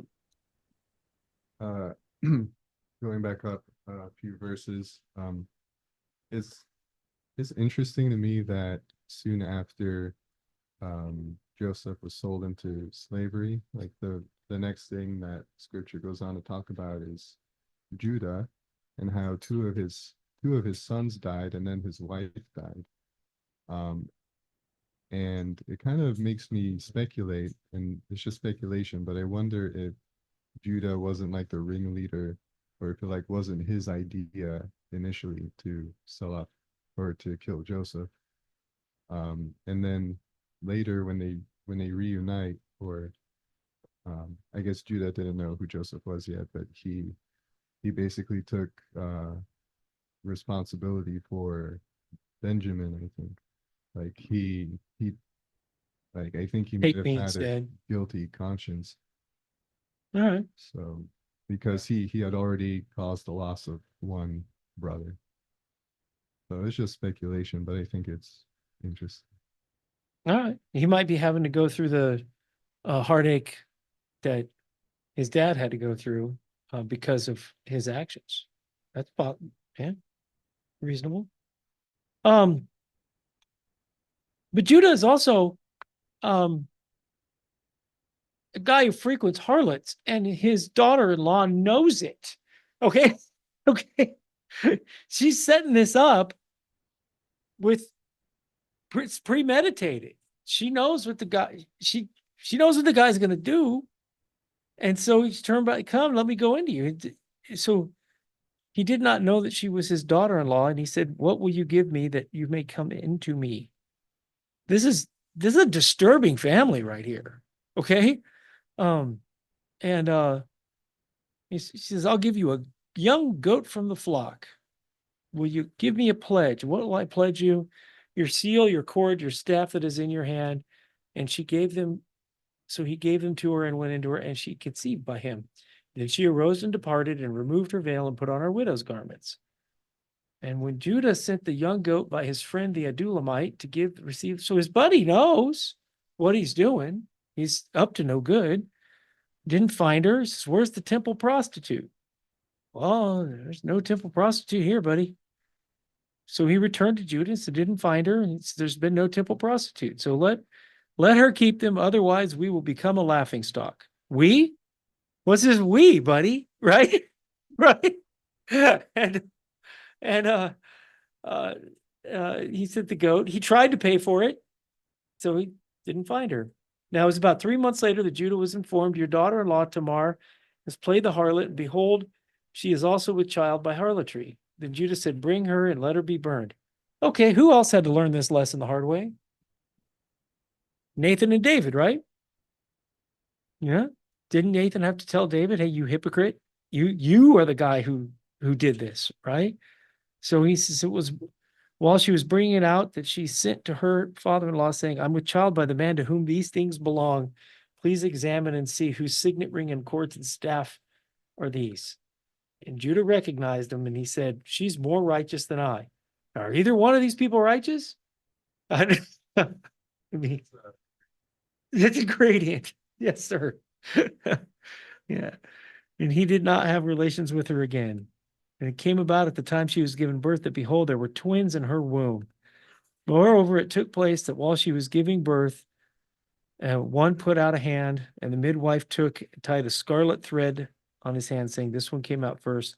Going back up a few verses, it's interesting to me that soon after Joseph was sold into slavery, like the next thing that scripture goes on to talk about is Judah, and how two of his sons died, and then his wife died. And it kind of makes me speculate, and it's just speculation, but I wonder if Judah wasn't like the ringleader, or if it like wasn't his idea initially to sell up or to kill Joseph. And then later when they reunite, or I guess Judah didn't know who Joseph was yet, but he basically took responsibility for Benjamin, I think. Like he like I think he might Take have me had a instead. guilty conscience. All right. So because he had already caused the loss of one brother. So it's just speculation, but I think it's interesting. All right. He might be having to go through the heartache that his dad had to go through because of his actions. That's about, yeah, reasonable. But Judah is also a guy who frequents harlots, and his daughter-in-law knows it. Okay. Okay. She's setting this up with it's premeditated. She knows what the guy she knows what the guy's going to do, and so he's turned back. Come, let me go into you. So he did not know that she was his daughter-in-law, and he said, "What will you give me that you may come into me?" This is a disturbing family right here. Okay, and he says, "I'll give you a young goat from the flock. Will you give me a pledge? What will I pledge you? Your seal, your cord, your staff that is in your hand." And she gave them, so he gave them to her and went into her, and she conceived by him. Then she arose and departed and removed her veil and put on her widow's garments. And when Judah sent the young goat by his friend the Adulamite to receive, so his buddy knows what he's doing. He's up to no good. Didn't find her. He says, "Where's the temple prostitute?" "Well, there's no temple prostitute here, buddy." So he returned to Judah and said, "Didn't find her. And there's been no temple prostitute. So let her keep them. Otherwise, we will become a laughingstock." We? What's this we, buddy? Right? Right? And he sent the goat. He tried to pay for it, so he didn't find her. Now it was about 3 months later that Judah was informed, "Your daughter-in-law Tamar has played the harlot, and behold, she is also with child by harlotry." Then Judah said, "Bring her and let her be burned." Okay, who else had to learn this lesson the hard way? Nathan and David, right? Yeah. Didn't Nathan have to tell David, "Hey, you hypocrite, you are the guy who did this," right? So he says, it was while she was bringing it out that she sent to her father-in-law saying, "I'm with child by the man to whom these things belong. Please examine and see whose signet ring and cords and staff are these." And Judah recognized him, and he said, "She's more righteous than I." Are either one of these people righteous? I mean, it's a gradient. Yes, sir. Yeah. And he did not have relations with her again. And it came about at the time she was given birth that behold, there were twins in her womb. Moreover, it took place that while she was giving birth, one put out a hand, and the midwife tied a scarlet thread on his hand, saying, "This one came out first."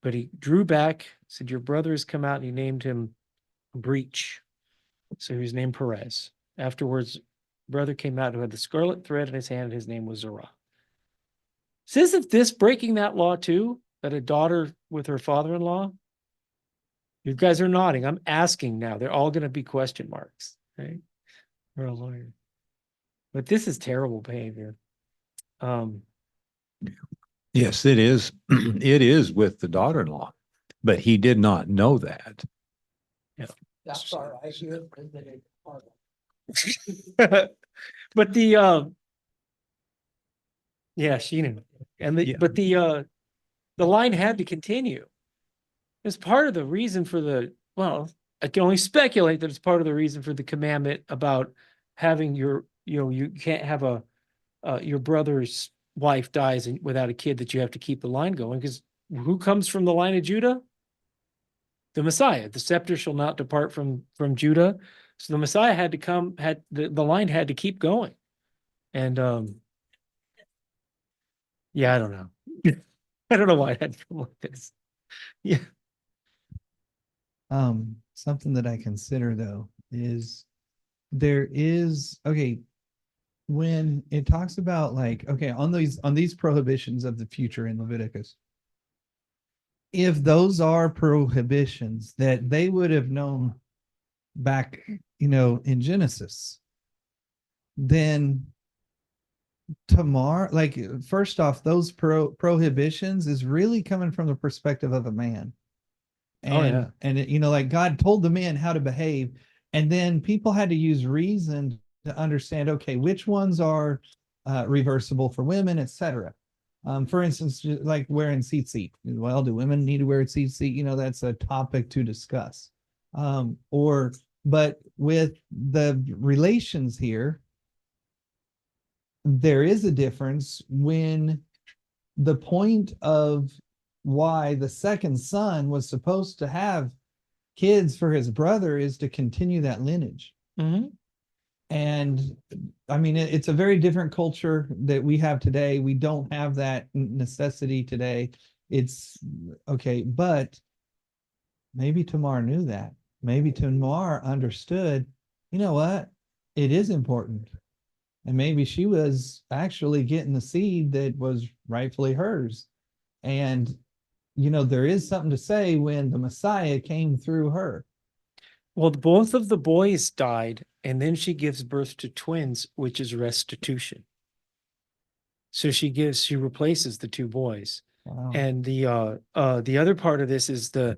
But he drew back, said, "Your brother has come out," and he named him Breach. So he was named Perez. Afterwards, brother came out who had the scarlet thread in his hand, and his name was Zerah. So isn't this breaking that law too? That a daughter with her father-in-law? You guys are nodding. I'm asking now. They're all going to be question marks, right? For a lawyer. But this is terrible behavior. Yes, it is. It is with the daughter-in-law, but he did not know that. That's far I hear that it. But the yeah, she knew. And Yeah. the line had to continue. It's part of the reason for I can only speculate that it's part of the reason for the commandment about having you can't have your brother's wife dies without a kid, that you have to keep the line going, because who comes from the line of Judah? The Messiah. The scepter shall not depart from Judah. So the Messiah had to come, the line had to keep going. And yeah, I don't know. I don't know why I had to come like this. Yeah. Something that I consider though is okay, when it talks about like, okay, on these prohibitions of the future in Leviticus, if those are prohibitions that they would have known back, in Genesis, then tomorrow, like, first off, those prohibitions is really coming from the perspective of a man. And like God told the men how to behave, and then people had to use reason to understand, okay, which ones are reversible for women, etc. For instance, like wearing tzitzit. Well, do women need to wear tzitzit? That's a topic to discuss. But with the relations here, there is a difference when the point of why the second son was supposed to have kids for his brother is to continue that lineage. Mm-hmm. And I mean, it's a very different culture that we have today. We don't have that necessity today. It's okay, but maybe Tamar knew that. Maybe Tamar understood, you know what? It is important. And maybe she was actually getting the seed that was rightfully hers. And, there is something to say when the Messiah came through her. Well, both of the boys died, and then she gives birth to twins, which is restitution. So she replaces the two boys. Wow. And the other part of this is the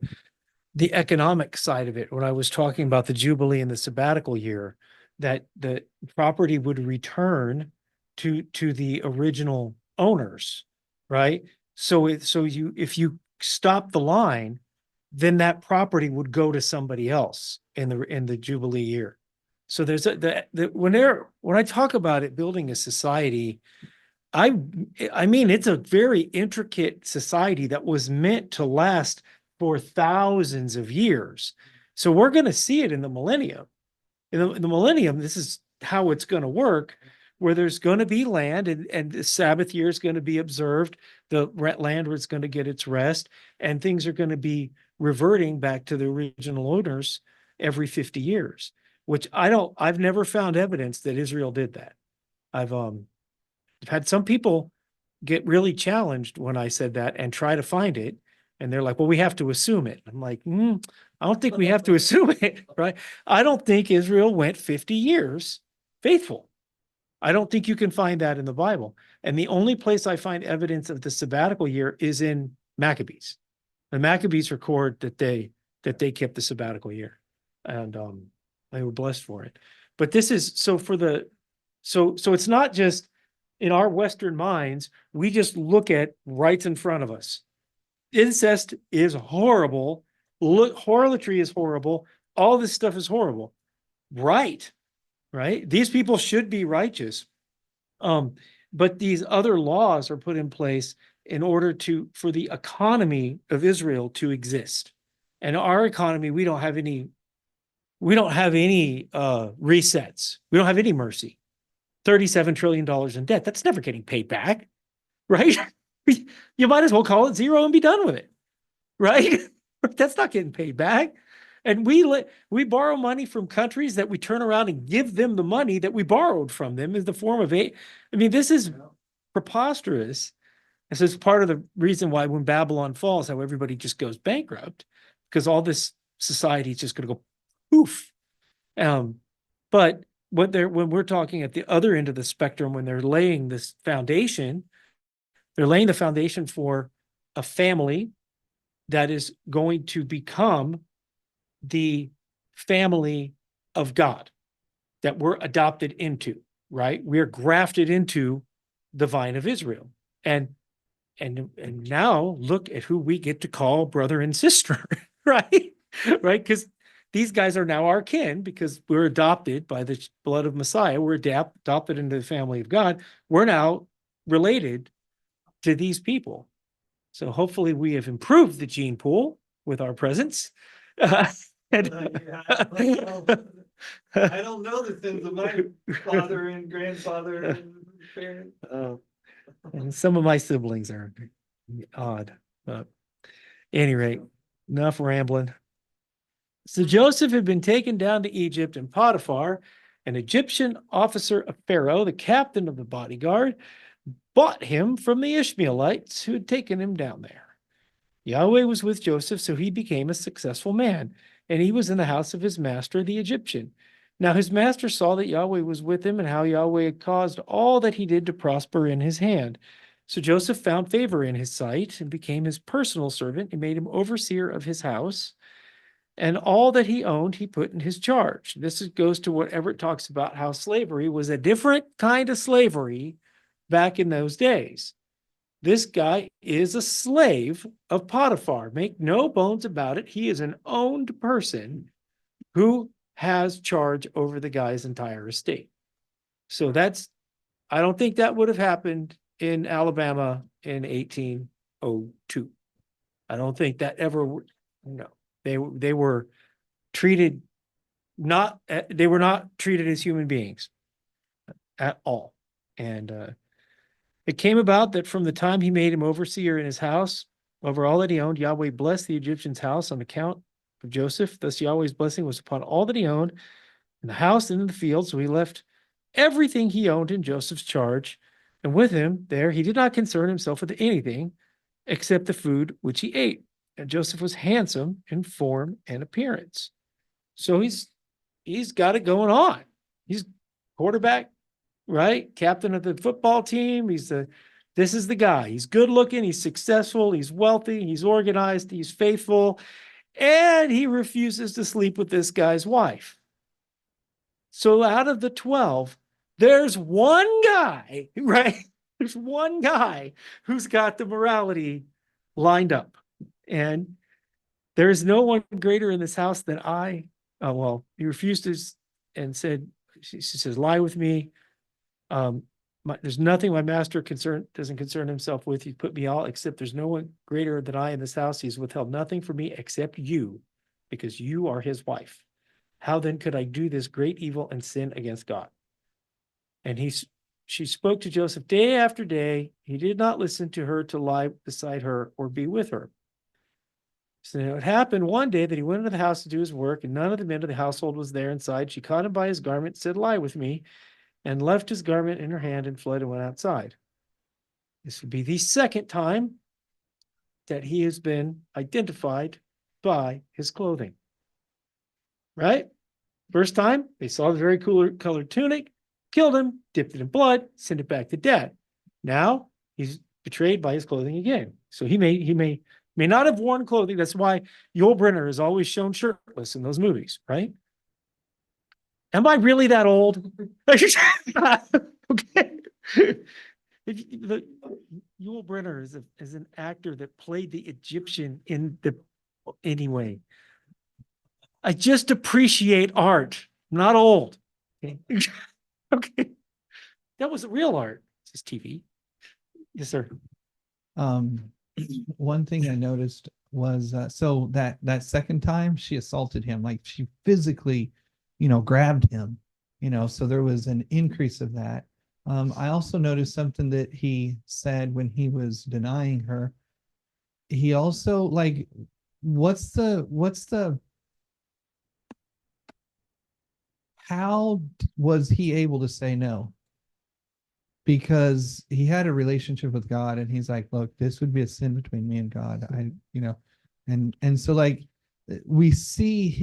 economic side of it. When I was talking about the Jubilee and the sabbatical year, that the property would return to the original owners, right? So if you stop the line, then that property would go to somebody else in the Jubilee year. So there's when I talk about it building a society, I mean it's a very intricate society that was meant to last for thousands of years. So we're going to see it in the millennium. In the millennium, this is how it's going to work, where there's going to be land, and the Sabbath year is going to be observed. The land where it's going to get its rest, and things are going to be reverting back to the original owners every 50 years, which I've never found evidence that Israel did that. I've had some people get really challenged when I said that and try to find it. And they're like, well, we have to assume it. I'm like, I don't think we have to assume it, right? I don't think Israel went 50 years faithful. I don't think you can find that in the Bible. And the only place I find evidence of the sabbatical year is in Maccabees. The Maccabees record that they kept the sabbatical year, and they were blessed for it. But this is so it's not just in our Western minds, we just look at right in front of us. Incest is horrible. Harlotry is horrible. All this stuff is horrible. Right. These people should be righteous. But these other laws are put in place, in order for the economy of Israel to exist. And our economy, we don't have any resets. We don't have any mercy. $37 trillion in debt. That's never getting paid back, right? You might as well call it zero and be done with it, right? That's not getting paid back. And we borrow money from countries that we turn around and give them the money that we borrowed from them in the form of aid. I mean, this is preposterous. This is part of the reason why when Babylon falls, how everybody just goes bankrupt, because all this society is just going to go poof. But when we're talking at the other end of the spectrum, when they're laying this foundation, they're laying the foundation for a family that is going to become the family of God that we're adopted into, right? We're grafted into the vine of Israel. And now look at who we get to call brother and sister, right? Right? Because these guys are now our kin because we're adopted by the blood of Messiah. We're adopted into the family of God. We're now related to these people. So hopefully we have improved the gene pool with our presence. I don't know the sins of my father and grandfather and parents. And some of my siblings are odd. But at any rate, enough rambling. So Joseph had been taken down to Egypt, and Potiphar, an Egyptian officer of Pharaoh, the captain of the bodyguard, bought him from the Ishmaelites who had taken him down there. Yahweh was with Joseph, so he became a successful man, and he was in the house of his master, the Egyptian. Now his master saw that Yahweh was with him, and how Yahweh had caused all that he did to prosper in his hand. So Joseph found favor in his sight and became his personal servant. He made him overseer of his house, and all that he owned he put in his charge. This goes to what Everett talks about, how slavery was a different kind of slavery back in those days. This guy is a slave of Potiphar. Make no bones about it. He is an owned person who has charge over the guy's entire estate. So I don't think that would have happened in Alabama in 1802. I don't think that ever, no. They were treated they were not treated as human beings at all. And it came about that from the time he made him overseer in his house over all that he owned, Yahweh blessed the Egyptian's house on account of Joseph. Thus Yahweh's blessing was upon all that he owned in the house and in the field. So he left everything he owned in Joseph's charge. And with him there, he did not concern himself with anything except the food which he ate. And Joseph was handsome in form and appearance. So he's got it going on. He's quarterback, right? Captain of the football team. This is the guy. He's good looking. He's successful. He's wealthy. He's organized. He's faithful. And he refuses to sleep with this guy's wife. So out of the 12, there's one guy, right? There's one guy who's got the morality lined up. And there is no one greater in this house than I. He refused to and said, she says, lie with me. There's nothing my master doesn't concern himself with. He put me all, except there's no one greater than I in this house. He's withheld nothing from me except you, because you are his wife. How then could I do this great evil and sin against God? And she spoke to Joseph day after day. He did not listen to her to lie beside her or be with her. So it happened one day that he went into the house to do his work, and none of the men of the household was there inside. She caught him by his garment, said, lie with me, and left his garment in her hand and fled and went outside. This would be the second time that he has been identified by his clothing. Right? First time, they saw the very colored tunic, killed him, dipped it in blood, sent it back to dad. Now he's betrayed by his clothing again. So he may not have worn clothing. That's why Yul Brynner is always shown shirtless in those movies, right? Am I really that old? Okay. Yul Brynner is an actor that played the Egyptian anyway. I just appreciate art, not old. Okay. Okay. That was real art. It's just TV. Yes, sir. One thing I noticed was, so that second time she assaulted him, like she physically, grabbed him, so there was an increase of that. I also noticed something that he said when he was denying her. He also, like, how was he able to say no? Because he had a relationship with God, and he's like, look, this would be a sin between me and God. And so, like, we see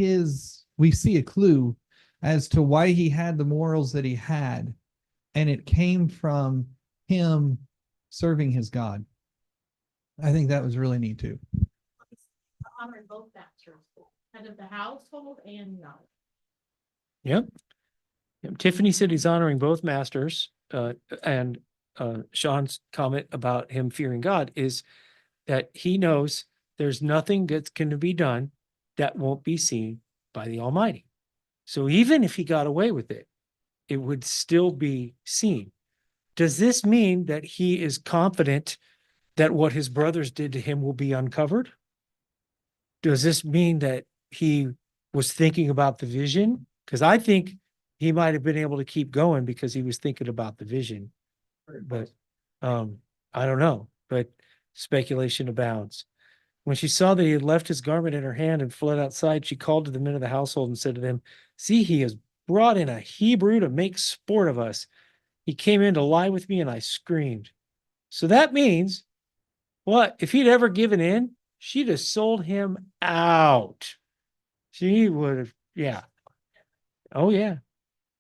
a clue as to why he had the morals that he had, and it came from him serving his God. I think that was really neat too. Honoring both masters, head of the household and God. Yep. Tiffany said he's honoring both masters. And Sean's comment about him fearing God is that he knows there's nothing that's going to be done that won't be seen by the Almighty. So even if he got away with it, it would still be seen. Does this mean that he is confident that what his brothers did to him will be uncovered? Does this mean that he was thinking about the vision? Because I think he might have been able to keep going because he was thinking about the vision. But I don't know. But speculation abounds. When she saw that he had left his garment in her hand and fled outside, she called to the men of the household and said to them, see, he has brought in a Hebrew to make sport of us. He came in to lie with me and I screamed. So that means what? If he'd ever given in, she'd have sold him out. She would have, yeah. Oh, yeah.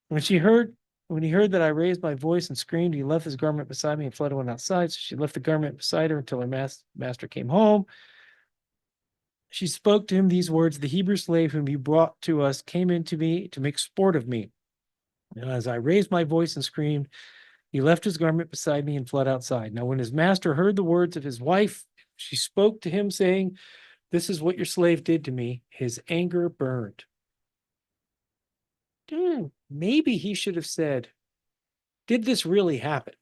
When he heard that I raised my voice and screamed, he left his garment beside me and fled and went outside. So she left the garment beside her until her master came home. She spoke to him these words, the Hebrew slave whom you brought to us came into me to make sport of me. And as I raised my voice and screamed, he left his garment beside me and fled outside. Now, when his master heard the words of his wife, she spoke to him saying, this is what your slave did to me. His anger burned. Maybe he should have said, did this really happen?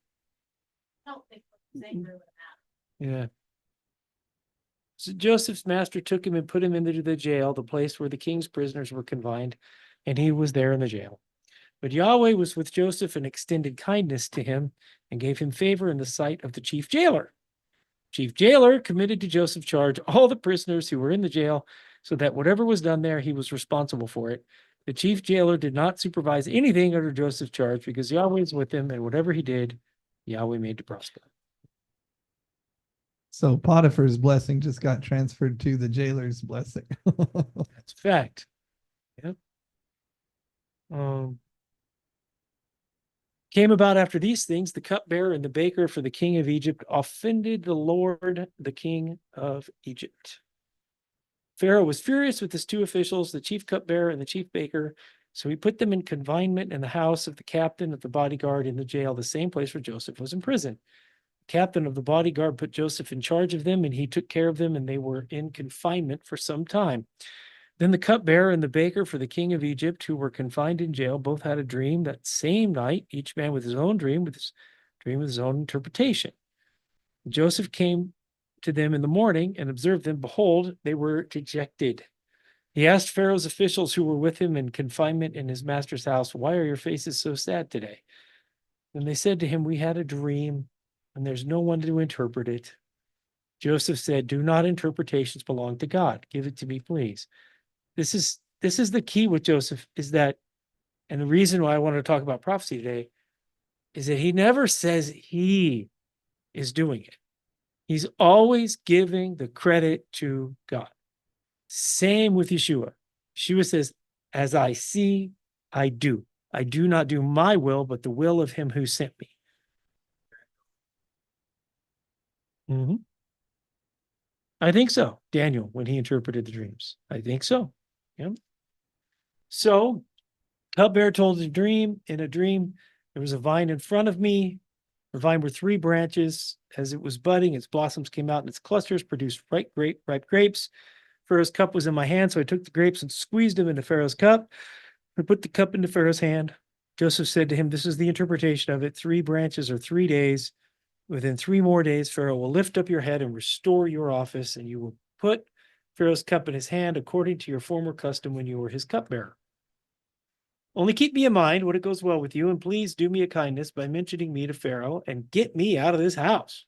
I don't think his anger would Yeah. So Joseph's master took him and put him into the jail, the place where the king's prisoners were confined, and he was there in the jail. But Yahweh was with Joseph and extended kindness to him and gave him favor in the sight of the chief jailer. Chief jailer committed to Joseph's charge all the prisoners who were in the jail, so that whatever was done there, he was responsible for it. The chief jailer did not supervise anything under Joseph's charge because Yahweh was with him, and whatever he did, Yahweh made to prosper. So Potiphar's blessing just got transferred to the jailer's blessing. That's a fact. Yep. Came about after these things, the cupbearer and the baker for the king of Egypt offended the Lord, the king of Egypt. Pharaoh was furious with his two officials, the chief cupbearer and the chief baker, so he put them in confinement in the house of the captain of the bodyguard in the jail, the same place where Joseph was in prison. The captain of the bodyguard put Joseph in charge of them, and he took care of them, and they were in confinement for some time. Then the cupbearer and the baker for the king of Egypt, who were confined in jail, both had a dream that same night, each man with his own dream, with his own interpretation. Joseph came to them in the morning and observed them. Behold, they were dejected. He asked Pharaoh's officials who were with him in confinement in his master's house, why are your faces so sad today? And they said to him, we had a dream, and there's no one to interpret it. Joseph said, do not interpretations belong to God? Give it to me, please. This is the key with Joseph, is that, and the reason why I want to talk about prophecy today, is that he never says he is doing it. He's always giving the credit to God. Same with Yeshua. Yeshua says, as I see, I do. I do not do my will, but the will of him who sent me. I think so. Daniel, when he interpreted the dreams. I think so. Yeah. So, cupbearer told a dream. In a dream, there was a vine in front of me. The vine were 3 branches. As it was budding, its blossoms came out and its clusters produced ripe grapes. Pharaoh's cup was in my hand, so I took the grapes and squeezed them into Pharaoh's cup. I put the cup into Pharaoh's hand. Joseph said to him, this is the interpretation of it. 3 branches are 3 days. Within 3 more days, Pharaoh will lift up your head and restore your office, and you will put Pharaoh's cup in his hand according to your former custom when you were his cupbearer. Only keep me in mind when it goes well with you, and please do me a kindness by mentioning me to Pharaoh and get me out of this house.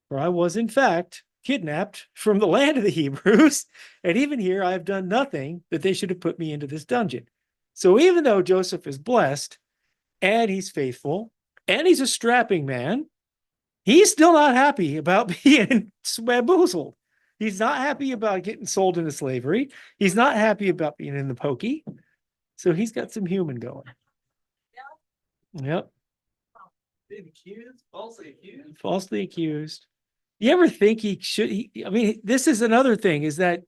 For I was, in fact, kidnapped from the land of the Hebrews, and even here I have done nothing that they should have put me into this dungeon. So even though Joseph is blessed, and he's faithful, and he's a strapping man, he's still not happy about being bamboozled. He's not happy about getting sold into slavery. He's not happy about being in the pokey. So he's got some human going. Yep. Falsely accused. You ever think he should? I mean, this is another thing, is that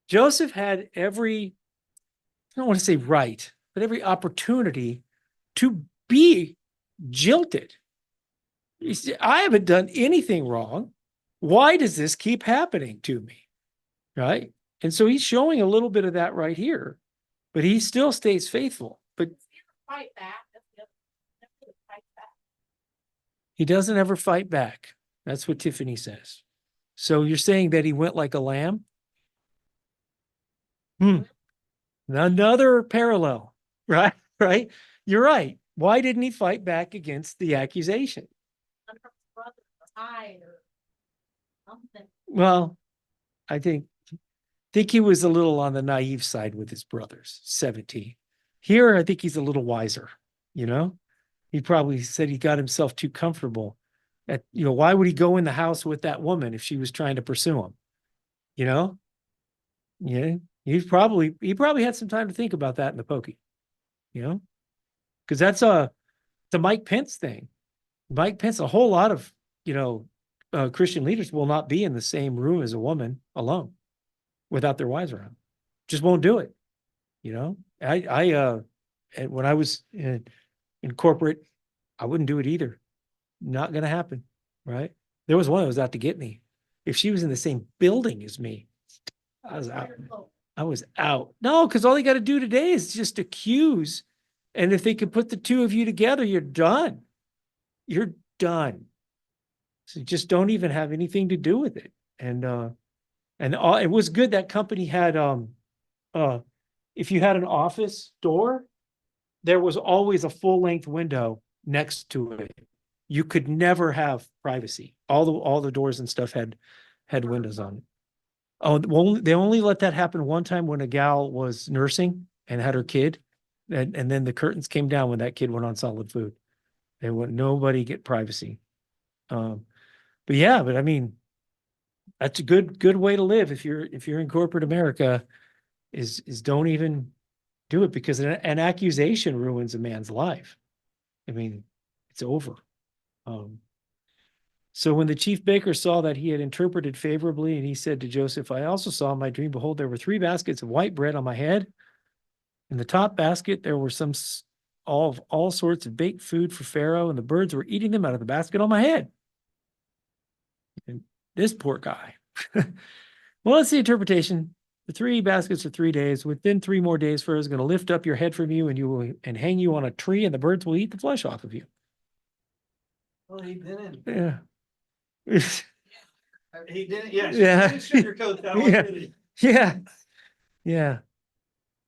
Joseph had every, I don't want to say right, but every opportunity to be jilted. He said, I haven't done anything wrong. Why does this keep happening to me? Right? And so he's showing a little bit of that right here, but he still stays faithful. But Fight back. Fight back. he doesn't ever fight back. That's what Tiffany says. So you're saying that he went like a lamb? Another parallel, right? Right? You're right. Why didn't he fight back against the accusation? Well, I think he was a little on the naive side with his brothers, 17. Here, I think he's a little wiser, you know? He probably said he got himself too comfortable. Why would he go in the house with that woman if she was trying to pursue him? You know? Yeah, he probably had some time to think about that in the pokey, you know? Because that's the Mike Pence thing. Mike Pence, a whole lot of, Christian leaders will not be in the same room as a woman alone without their wives around. Just won't do it. And when I was in corporate, I wouldn't do it either. Not going to happen. Right. There was one that was out to get me. If she was in the same building as me, I was out. I was out. No, because all you got to do today is just accuse. And if they could put the two of you together, you're done. You're done. So just don't even have anything to do with it. And it was good that company had if you had an office door, there was always a full-length window next to it. You could never have privacy. All the doors and stuff had windows on it. Oh, well, they only let that happen one time when a gal was nursing and had her kid, and then the curtains came down when that kid went on solid food. They wouldn't nobody get privacy. But I mean, that's a good way to live if you're in corporate America, is don't even do it, because an accusation ruins a man's life. I mean, it's over. So when the chief baker saw that he had interpreted favorably, and he said to Joseph, I also saw in my dream, behold, there were 3 baskets of white bread on my head. In the top basket, there were all sorts of baked food for Pharaoh, and the birds were eating them out of the basket on my head. And this poor guy. Well, that's the interpretation. The 3 baskets are 3 days. Within 3 more days, Pharaoh is going to lift up your head from you, and hang you on a tree, and the birds will eat the flesh off of you. Well, he didn't. Yeah. He didn't. Yeah. Yeah. He didn't sugarcoat that one, Yeah. did he? Yeah. Yeah.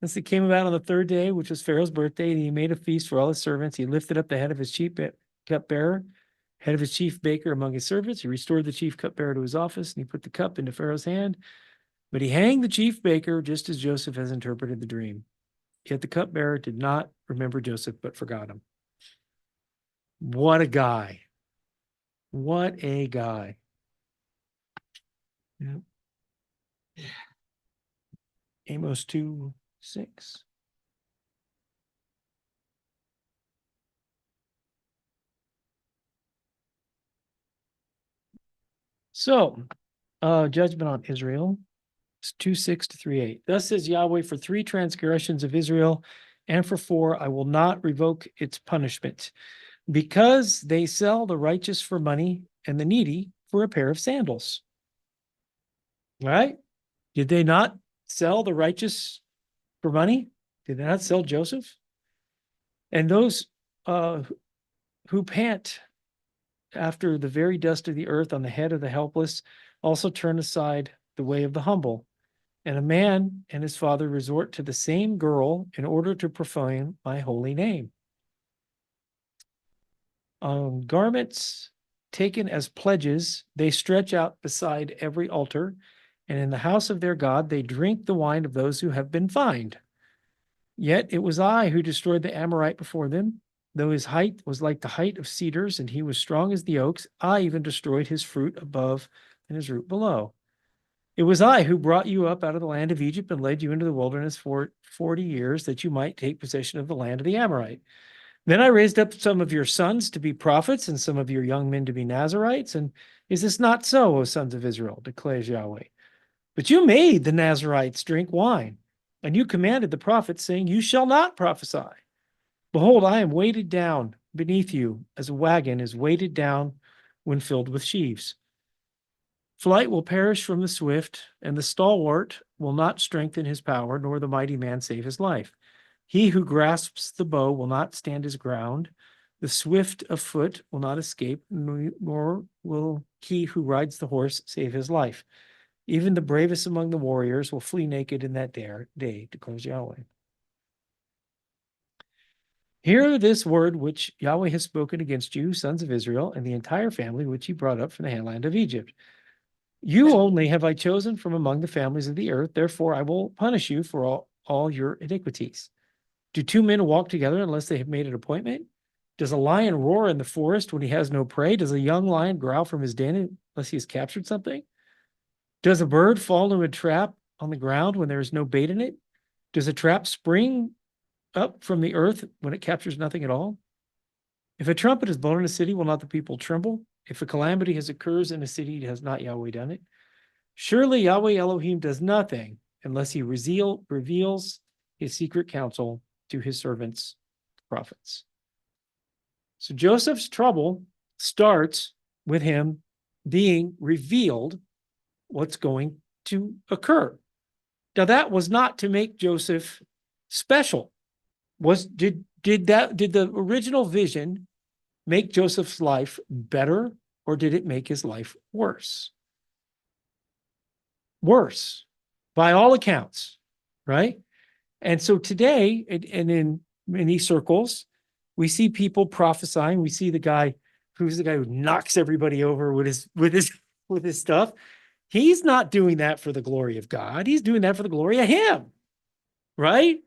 Thus it came about on the 3rd day, which was Pharaoh's birthday, and he made a feast for all his servants. He lifted up the head of his chief cupbearer, head of his chief baker among his servants. He restored the chief cupbearer to his office, and he put the cup into Pharaoh's hand. But he hanged the chief baker, just as Joseph has interpreted the dream. Yet the cupbearer did not remember Joseph, but forgot him. What a guy. What a guy. Yeah. Amos 2:6. So, judgment on Israel. It's 2:6 to 3:8. Thus says Yahweh, for 3 transgressions of Israel, and for 4, I will not revoke its punishment, because they sell the righteous for money and the needy for a pair of sandals. Right? Did they not sell the righteous for money? Did they not sell Joseph? And those who pant after the very dust of the earth on the head of the helpless, also turn aside the way of the humble. And a man and his father resort to the same girl in order to profane my holy name. Garments taken as pledges, they stretch out beside every altar, and in the house of their God they drink the wine of those who have been fined. Yet it was I who destroyed the Amorite before them. Though his height was like the height of cedars, and he was strong as the oaks, I even destroyed his fruit above and his root below. It was I who brought you up out of the land of Egypt and led you into the wilderness for 40 years, that you might take possession of the land of the Amorite. Then I raised up some of your sons to be prophets and some of your young men to be Nazarites. And is this not so, O sons of Israel, declares Yahweh? But you made the Nazarites drink wine, and you commanded the prophets, saying, you shall not prophesy. Behold, I am weighted down beneath you as a wagon is weighted down when filled with sheaves. Flight will perish from the swift, and the stalwart will not strengthen his power, nor the mighty man save his life. He who grasps the bow will not stand his ground. The swift of foot will not escape, nor will he who rides the horse save his life. Even the bravest among the warriors will flee naked in that day, declares Yahweh. Hear this word which Yahweh has spoken against you, sons of Israel, and the entire family which he brought up from the land of Egypt. You only have I chosen from among the families of the earth, therefore I will punish you for all your iniquities. Do two men walk together unless they have made an appointment? Does a lion roar in the forest when he has no prey? Does a young lion growl from his den unless he has captured something? Does a bird fall into a trap on the ground when there is no bait in it? Does a trap spring up from the earth when it captures nothing at all? If a trumpet is blown in a city, will not the people tremble? If a calamity has occurs in a city, has not Yahweh done it? Surely Yahweh Elohim does nothing unless he reveals his secret counsel to his servants, prophets. So Joseph's trouble starts with him being revealed what's going to occur. Now that was not to make Joseph special. Did the original vision make Joseph's life better, or did it make his life worse? Worse, by all accounts, right? And so today, and in many circles, we see people prophesying. We see the guy who knocks everybody over with his stuff. He's not doing that for the glory of God. He's doing that for the glory of him, right?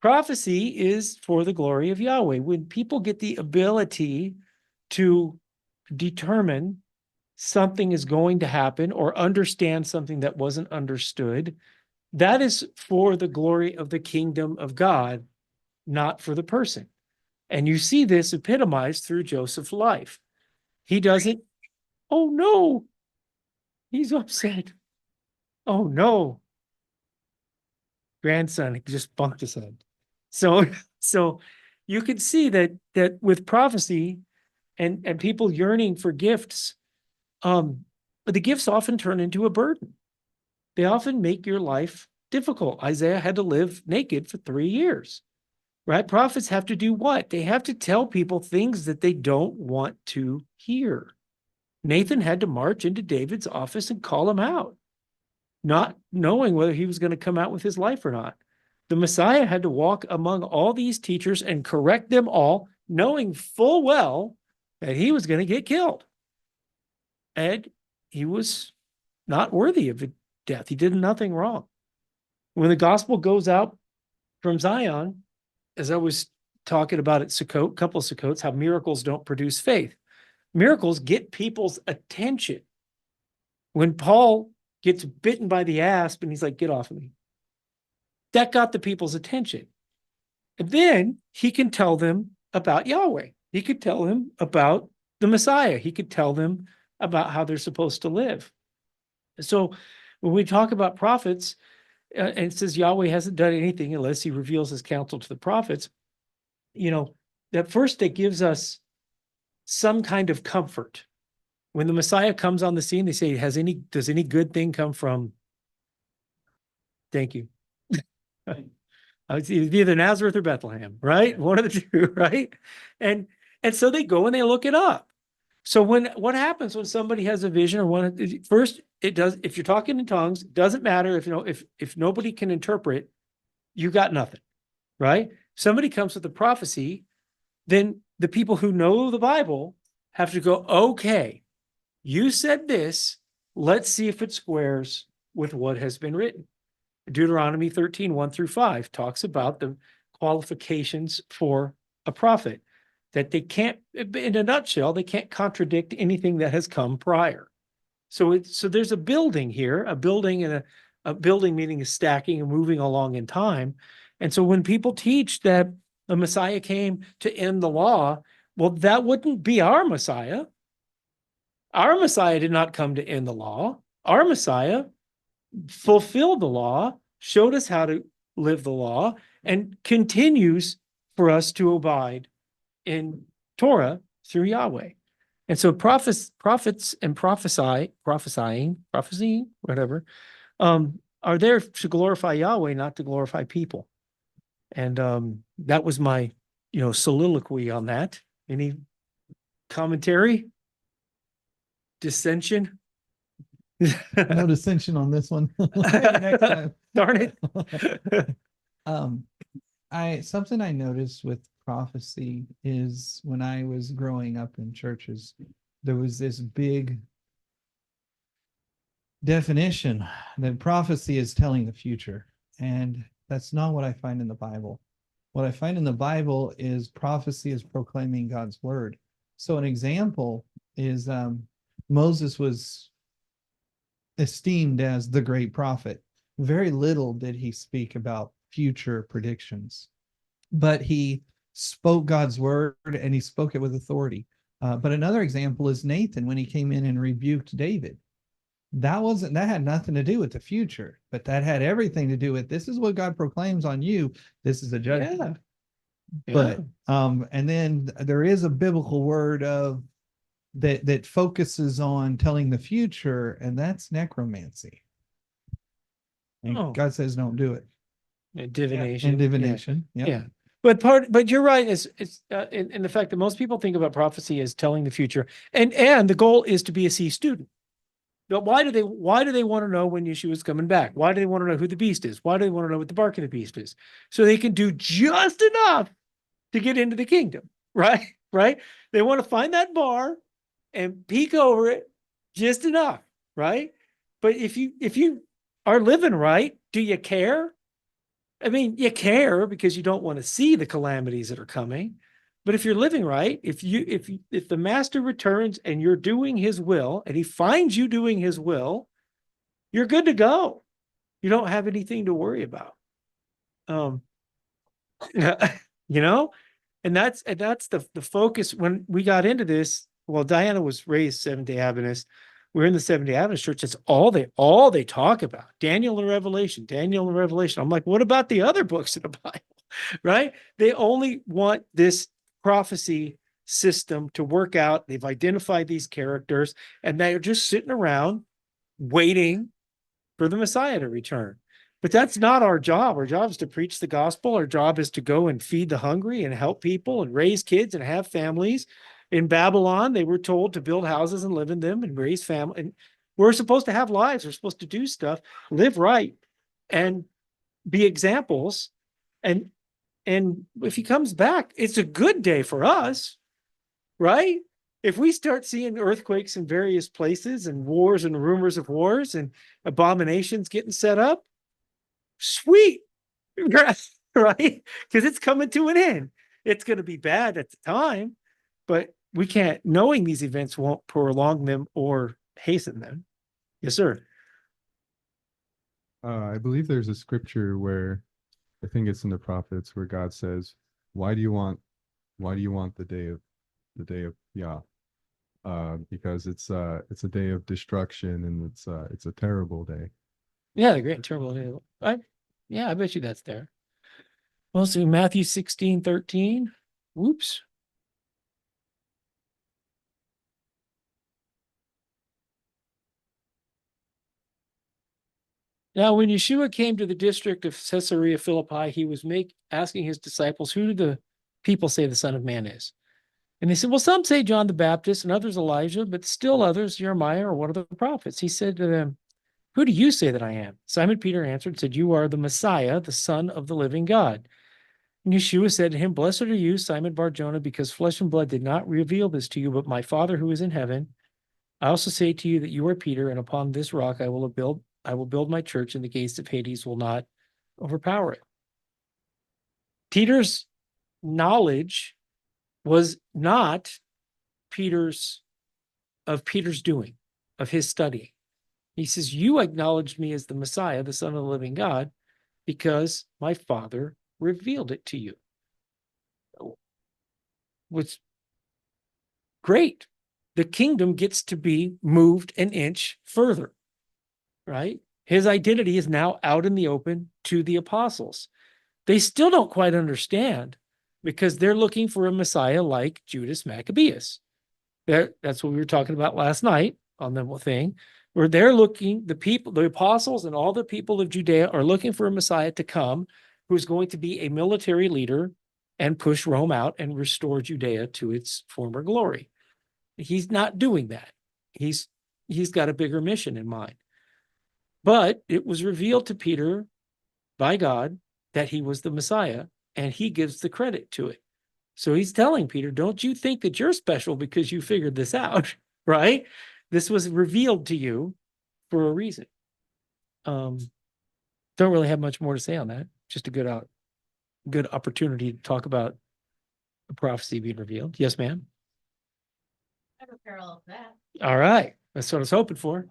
Prophecy is for the glory of Yahweh. When people get the ability to determine something is going to happen or understand something that wasn't understood, that is for the glory of the kingdom of God, not for the person. And you see this epitomized through Joseph's life. He doesn't, oh no, he's upset. Oh no, grandson just bumped his head. So you can see that with prophecy and people yearning for gifts, the gifts often turn into a burden. They often make your life difficult. Isaiah had to live naked for 3 years, right? Prophets have to do what? They have to tell people things that they don't want to hear. Nathan had to march into David's office and call him out, not knowing whether he was going to come out with his life or not. The Messiah had to walk among all these teachers and correct them all, knowing full well that he was going to get killed. And he was not worthy of death. He did nothing wrong. When the gospel goes out from Zion, as I was talking about at Sukkot, couple of Sukkots, how miracles don't produce faith. Miracles get people's attention. When Paul gets bitten by the asp and he's like, get off of me. That got the people's attention. And then he can tell them about Yahweh. He could tell them about the Messiah. He could tell them about how they're supposed to live. So when we talk about prophets, and it says Yahweh hasn't done anything unless he reveals his counsel to the prophets, at first it gives us some kind of comfort. When the Messiah comes on the scene, they say, does any good thing come from? Thank you. It's either Nazareth or Bethlehem, right? One of the two, right? And so they go and they look it up. So what happens when somebody has a vision or first it does, if you're talking in tongues, it doesn't matter if nobody can interpret, you got nothing, right? Somebody comes with a prophecy, then the people who know the Bible have to go, okay, you said this, let's see if it squares with what has been written. Deuteronomy 13, 1-5 talks about the qualifications for a prophet, that they can't, in a nutshell, they can't contradict anything that has come prior. So there's a building here, a building and a building meaning is stacking and moving along in time. And so when people teach that a Messiah came to end the law, well, that wouldn't be our Messiah. Our Messiah did not come to end the law. Our Messiah fulfilled the law, showed us how to live the law, and continues for us to abide in Torah through Yahweh. And so prophets and prophesying, whatever, are there to glorify Yahweh, not to glorify people. And that was my, soliloquy on that. Any commentary? Dissension? No dissension on this one. Maybe next time. Darn it. Something I noticed with prophecy is when I was growing up in churches, there was this big definition that prophecy is telling the future. And that's not what I find in the Bible. What I find in the Bible is prophecy is proclaiming God's word. So an example is Moses was esteemed as the great prophet. Very little did he speak about future predictions, but he spoke God's word and he spoke it with authority. But another example is Nathan when he came in and rebuked David. That had nothing to do with the future, but that had everything to do with, this is what God proclaims on you. This is a judgment. Yeah. But and then there is a biblical word of that focuses on telling the future, and that's necromancy. And God says don't do it. Divination. And divination. Yeah. But you're right. It's in the fact that most people think about prophecy as telling the future, and the goal is to be a C student. But why do they want to know when Yeshua is coming back? Why do they want to know who the beast is? Why do they want to know what the bark of the beast is? So they can do just enough to get into the kingdom, right? Right? They want to find that bar and peek over it just enough, right? But if you are living right, do you care? I mean, you care because you don't want to see the calamities that are coming. But if you're living right, if the master returns and you're doing his will and he finds you doing his will, you're good to go. You don't have anything to worry about. And that's the focus when we got into this. Well, Diana was raised Seventh-day Adventist. We're in the Seventh-day Adventist church. That's all they talk about. Daniel and Revelation. I'm like, what about the other books in the Bible? Right? They only want this prophecy system to work out. They've identified these characters and they're just sitting around waiting for the Messiah to return. But that's not our job. Our job is to preach the gospel. Our job is to go and feed the hungry and help people and raise kids and have families. In Babylon, they were told to build houses and live in them and raise family. And we're supposed to have lives. We're supposed to do stuff, live right, and be examples. And if he comes back, it's a good day for us, right? If we start seeing earthquakes in various places and wars and rumors of wars and abominations getting set up, sweet, right? Because it's coming to an end. It's going to be bad at the time, but we can't, knowing these events won't prolong them or hasten them. Yes, sir. I believe there's a scripture where I think it's in the prophets where God says, why do you want the day of Yah? Because it's a day of destruction and it's a terrible day. Yeah, the great and terrible day. I bet you that's there. Well, so Matthew 16:13. Whoops. Now, when Yeshua came to the district of Caesarea Philippi, he was asking his disciples, who do the people say the Son of Man is? And they said, well, some say John the Baptist and others Elijah, but still others Jeremiah or one of the prophets. He said to them, who do you say that I am? Simon Peter answered and said, you are the Messiah, the Son of the living God. And Yeshua said to him, blessed are you, Simon Bar-Jonah, because flesh and blood did not reveal this to you, but my Father who is in heaven. I also say to you that you are Peter, and upon this rock I will build my church, and the gates of Hades will not overpower it. Peter's knowledge was not Peter's doing, of his studying. He says, you acknowledged me as the Messiah, the Son of the living God, because my Father revealed it to you. What's great. The kingdom gets to be moved an inch further, right? His identity is now out in the open to the apostles. They still don't quite understand because they're looking for a Messiah like Judas Maccabeus. That's what we were talking about last night on the thing, where they're looking, the apostles and all the people of Judea are looking for a Messiah to come who's going to be a military leader and push Rome out and restore Judea to its former glory. He's not doing that. He's got a bigger mission in mind. But it was revealed to Peter by God that he was the Messiah, and he gives the credit to it. So he's telling Peter, don't you think that you're special because you figured this out, right? This was revealed to you for a reason. Don't really have much more to say on that. Just a good opportunity to talk about the prophecy being revealed. Yes, ma'am. I have a parallel to that. All right. That's what I was hoping for.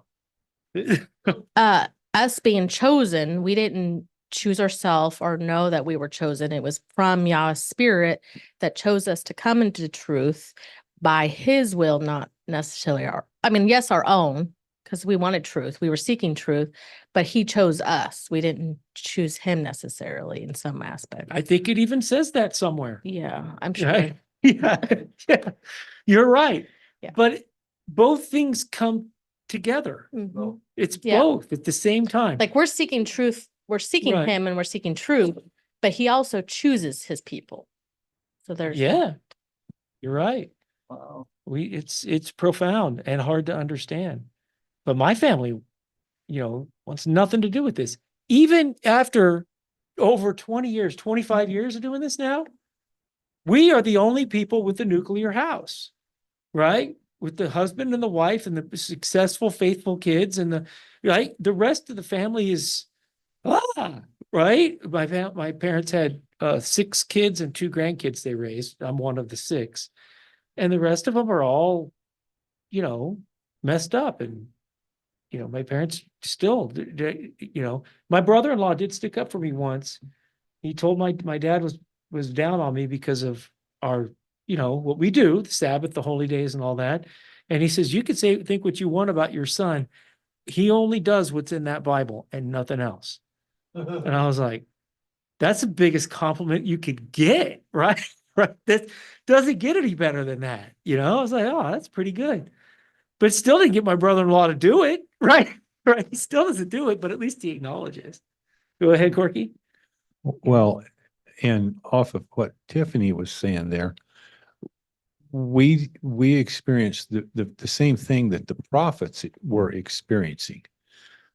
Us being chosen, we didn't choose ourselves or know that we were chosen. It was from Yah's spirit that chose us to come into truth by his will, not necessarily yes, our own, because we wanted truth. We were seeking truth, but he chose us. We didn't choose him necessarily in some aspect. I think it even says that somewhere. Yeah, I'm sure. Right? Yeah. You're right. Yeah. But both things come together. Mhm. It's Yeah. both at the same time. Like we're seeking truth, we're seeking Right. him and we're seeking truth, but he also chooses his people. So there's Yeah, you're right. Wow. It's profound and hard to understand. But my family, wants nothing to do with this. Even after over 20 years, 25 years of doing this now, we are the only people with the nuclear house, right? With the husband and the wife and the successful, faithful kids and the rest of the family is, right? My parents had 6 kids and 2 grandkids they raised. I'm one of the 6. And the rest of them are all, messed up. And, my parents still, my brother-in-law did stick up for me once. He told my dad was down on me because of our, what we do, the Sabbath, the holy days and all that. And he says, you could think what you want about your son. He only does what's in that Bible and nothing else. And I was like, that's the biggest compliment you could get, right? Right. That doesn't get any better than that. I was like, oh, that's pretty good. But still didn't get my brother-in-law to do it. Right. Right. He still doesn't do it, but at least he acknowledges. Go ahead, Corky. Well, and off of what Tiffany was saying there, we experienced the same thing that the prophets were experiencing.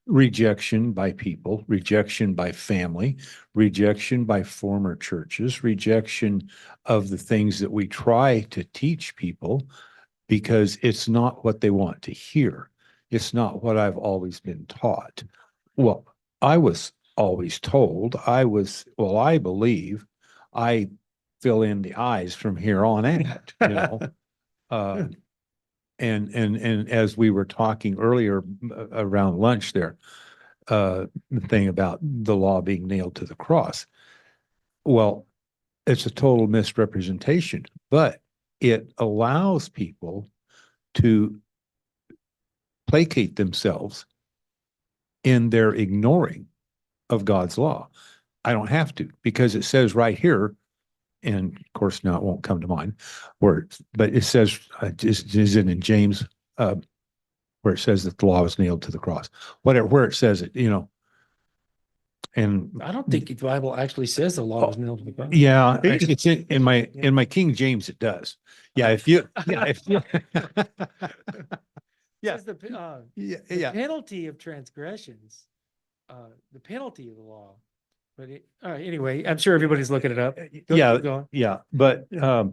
Rejection by people, rejection by family, rejection by former churches, rejection of the things that we try to teach people because it's not what they want to hear. It's not what I've always been taught. Well, I was always told, I believe, I fill in the I's from here on out, And as we were talking earlier around lunch there, the thing about the law being nailed to the cross. Well, it's a total misrepresentation, but it allows people to placate themselves in their ignoring of God's law. I don't have to, because it says right here, and of course now it won't come to mind, but it says, is it in James, where it says that the law was nailed to the cross, where it says it, And I don't think the Bible actually says the law was nailed to the cross. yeah, it's in my King James, it does. Yeah, if you, yeah, if you. It says the Yeah, penalty of transgressions, the penalty of the law. But all right, anyway, I'm sure everybody's looking it up. yeah, Keep going. yeah, but, Yeah.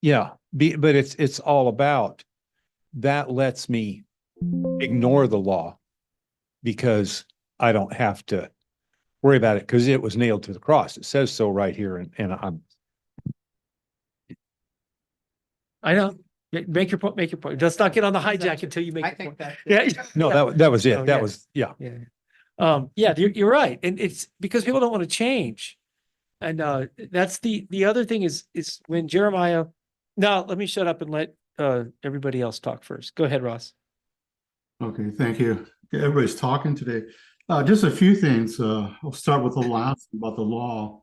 yeah, but it's all about, that lets me ignore the law because I don't have to worry about it because it was nailed to the cross. It says so right here. And I know. Make your point, make your point. Let's not get on the hijack until you make I your think point. that's. Yeah. no, that was it. Oh, That yeah. was, yeah. Yeah. Yeah, you're right. And it's because people don't want to change. And that's the other thing is when Jeremiah, no, let me shut up and let everybody else talk first. Go ahead, Ross. Okay, thank you. Okay, everybody's talking today. Just a few things. I'll start with the last about the law.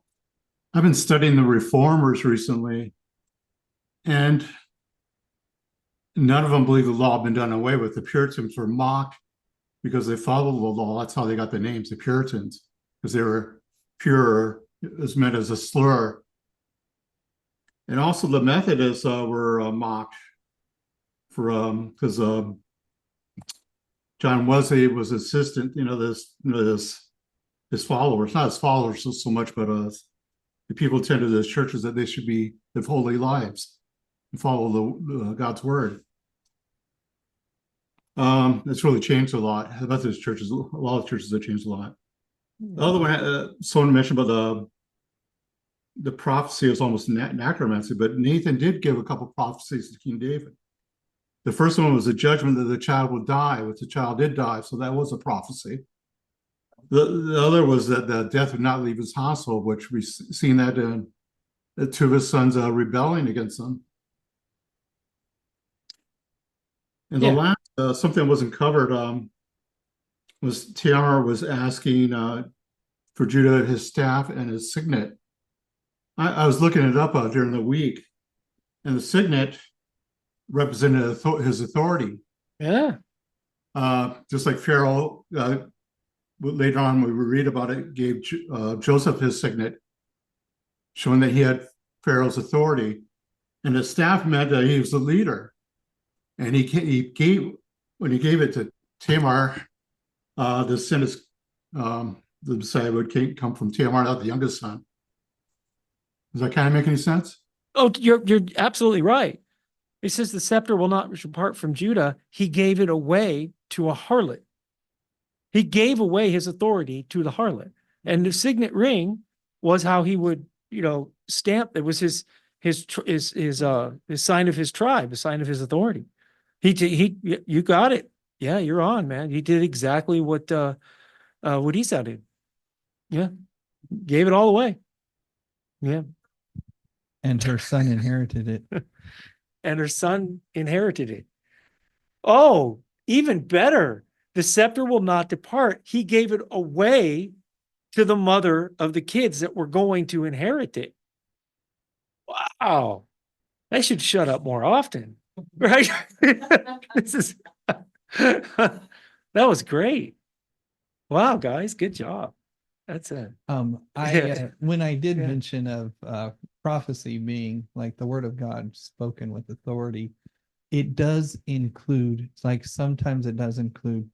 I've been studying the reformers recently, and none of them believe the law had been done away with. The Puritans were mocked because they followed the law. That's how they got the names, the Puritans, because they were pure. It was meant as a slur. And also the Methodists were mocked for because John Wesley was assistant, his followers, not his followers so much, but the people attended those churches that they should live holy lives and follow the God's word. It's really changed a lot. The Methodist churches, a lot of churches have changed a lot. The other one, someone mentioned about the prophecy was almost necromancy, but Nathan did give a couple prophecies to King David. The first one was a judgment that the child would die, which the child did die, so that was a prophecy. The other was that the death would not leave his household, which we've seen that in two of his sons rebelling against him. And the last, something that wasn't covered, was Tamar was asking for Judah his staff and his signet. I was looking it up during the week, and the signet represented his authority. Yeah. Just like Pharaoh, later on we read about it, gave Joseph his signet, showing that he had Pharaoh's authority. And the staff meant that he was the leader. And he gave, when he gave it to Tamar, the sin is, the Messiah would come from Tamar, not the youngest son. Does that kind of make any sense? Oh, you're absolutely right. It says the scepter will not depart from Judah. He gave it away to a harlot. He gave away his authority to the harlot. And the signet ring was how he would, stamp. It was his sign of his tribe, the sign of his authority. You got it. Yeah, you're on, man. He did exactly what Esau did. Yeah. Gave it all away. Yeah. And her son inherited it. And her son inherited it. Oh, even better. The scepter will not depart. He gave it away to the mother of the kids that were going to inherit it. Wow. I should shut up more often. Right? That was great. Wow, guys, good job. That's it. When I did Yeah. mention of prophecy being like the word of God spoken with authority, it does include, like sometimes it does include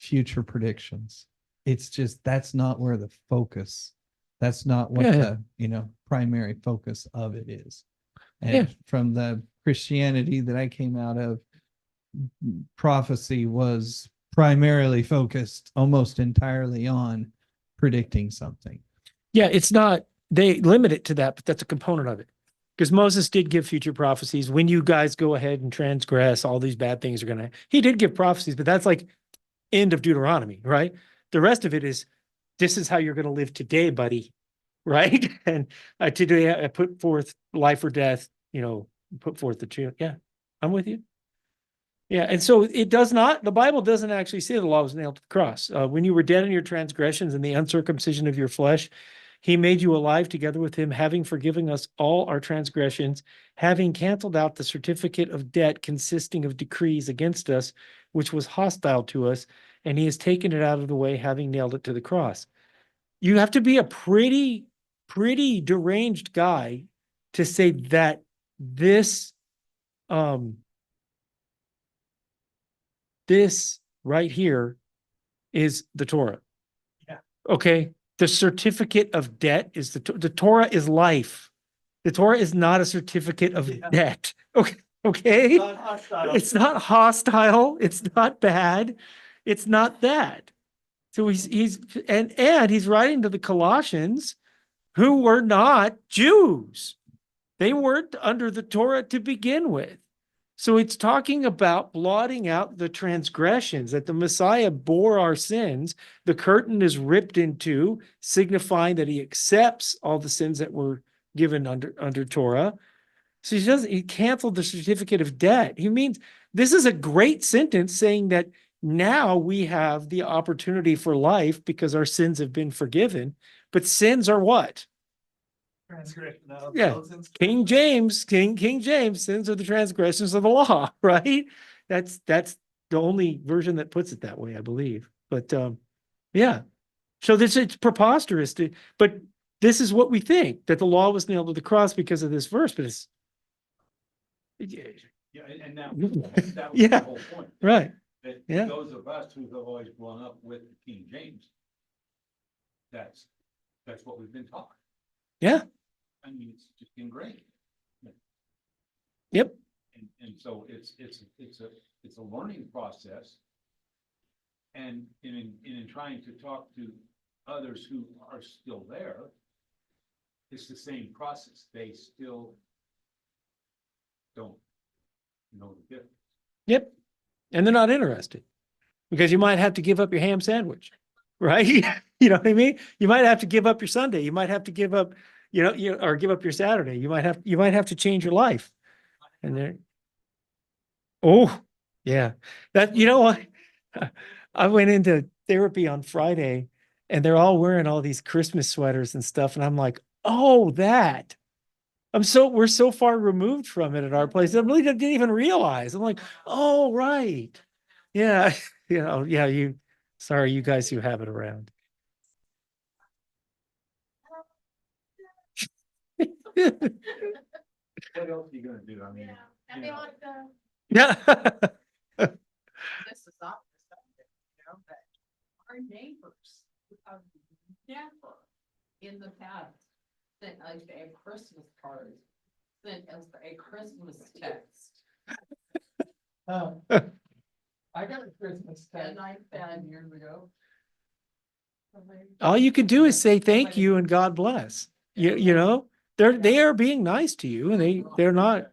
future predictions. It's just, that's not where the focus, that's not what the primary focus of it is. And from the Christianity that I came out of, prophecy was primarily focused almost entirely on predicting something. Yeah, it's not, they limit it to that, but that's a component of it. Because Moses did give future prophecies. When you guys go ahead and transgress, all these bad things are going to, he did give prophecies, but that's like end of Deuteronomy, right? The rest of it is, this is how you're going to live today, buddy. Right? And today I put forth life or death, put forth the truth. Yeah, I'm with you. Yeah, and so it does not, the Bible doesn't actually say the law was nailed to the cross. When you were dead in your transgressions and the uncircumcision of your flesh, he made you alive together with him, having forgiven us all our transgressions, having canceled out the certificate of debt consisting of decrees against us, which was hostile to us, and he has taken it out of the way, having nailed it to the cross. You have to be a pretty deranged guy to say that this this right here is the Torah. Yeah. Okay. The certificate of debt is the Torah is life. The Torah is not a certificate of debt. Okay. Okay. It's not hostile. It's not bad. It's not that. So he's writing to the Colossians who were not Jews. They weren't under the Torah to begin with. So it's talking about blotting out the transgressions, that the Messiah bore our sins. The curtain is ripped in two, signifying that he accepts all the sins that were given under Torah. So he canceled the certificate of debt. He means this is a great sentence saying that now we have the opportunity for life because our sins have been forgiven. But sins are what? Yeah. King James, sins are the transgressions of the law, right? That's the only version that puts it that way, I believe. But yeah. So it's preposterous but this is what we think, that the law was nailed to the cross because of this verse, but it's Yeah, and that was Yeah. the whole point. right. That Yeah. those of us who have always grown up with King James, that's what we've been taught. Yeah. I mean, it's just ingrained. Yep. And so it's a learning process. And in trying to talk to others who are still there, it's the same process. They still don't know the difference. Yep. And they're not interested because you might have to give up your ham sandwich, right? You know what I mean? You might have to give up your Sunday. You might have to give up, or give up your Saturday. You might have to change your life. And there, oh, yeah. That, you know what? I went into therapy on Friday and they're all wearing all these Christmas sweaters and stuff. And I'm like, oh, that. We're so far removed from it at our place. I really didn't even realize. I'm like, oh, right. Yeah. Sorry, you guys who have it around. What else are you gonna do? I mean, you know, Yeah. This is not the subject, but our neighbors have never in the past sent us a Christmas card, sent us a Christmas text. I got a Christmas And card I said, years ago. All you can do is say thank you and God bless. You know, they are being nice to you and they're not.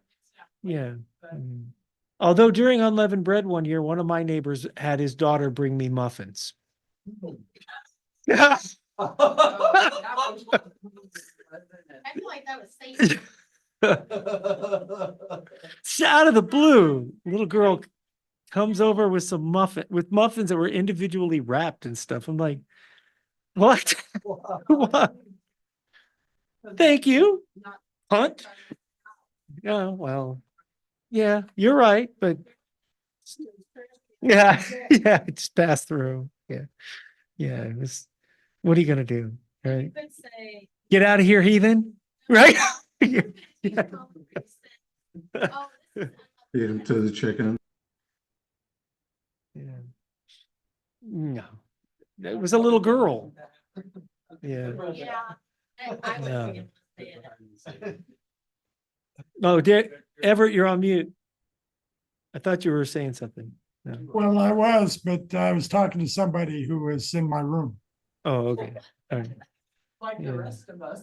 Yeah. Although during unleavened bread one year, one of my neighbors had his daughter bring me muffins. Yeah. I feel like that was Satan. It's out of the blue. Little girl comes over with some muffins that were individually wrapped and stuff. I'm like, what? What? Thank you. Hunt? Yeah, well, yeah, you're right, but yeah, yeah, just pass through. Yeah. Yeah. What are you gonna do? Right? could say, Get out of here, heathen. Right? Yeah. oh, Feed them to the chicken. Yeah. No. It was a little girl. Yeah. yeah. I Yeah. wouldn't be able to say it. Oh, Everett, you're on mute. I thought you were saying something. No. Well, I was, but I was talking to somebody who was in my room. Oh, okay. All right. Like Yeah. the rest of us.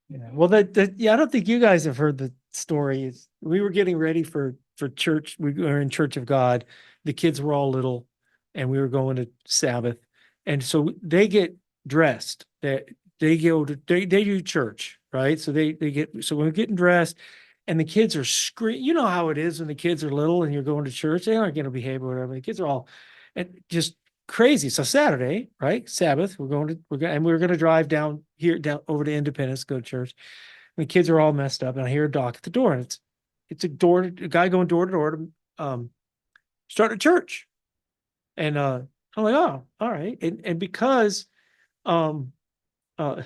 Yeah. Well, yeah, I don't think you guys have heard the story. We were getting ready for church. We were in Church of God. The kids were all little, and we were going to Sabbath, and so they get dressed. They do church, right? So so we're getting dressed, and the kids are screaming. You know how it is when the kids are little and you're going to church. They aren't going to behave or whatever. The kids are all, and just crazy. So Saturday, right? Sabbath, we're going to drive down over to Independence, go to church. And the kids are all messed up, and I hear a knock at the door, and it's a guy going door to door to start a church. And I'm like, oh, all right. And um, uh,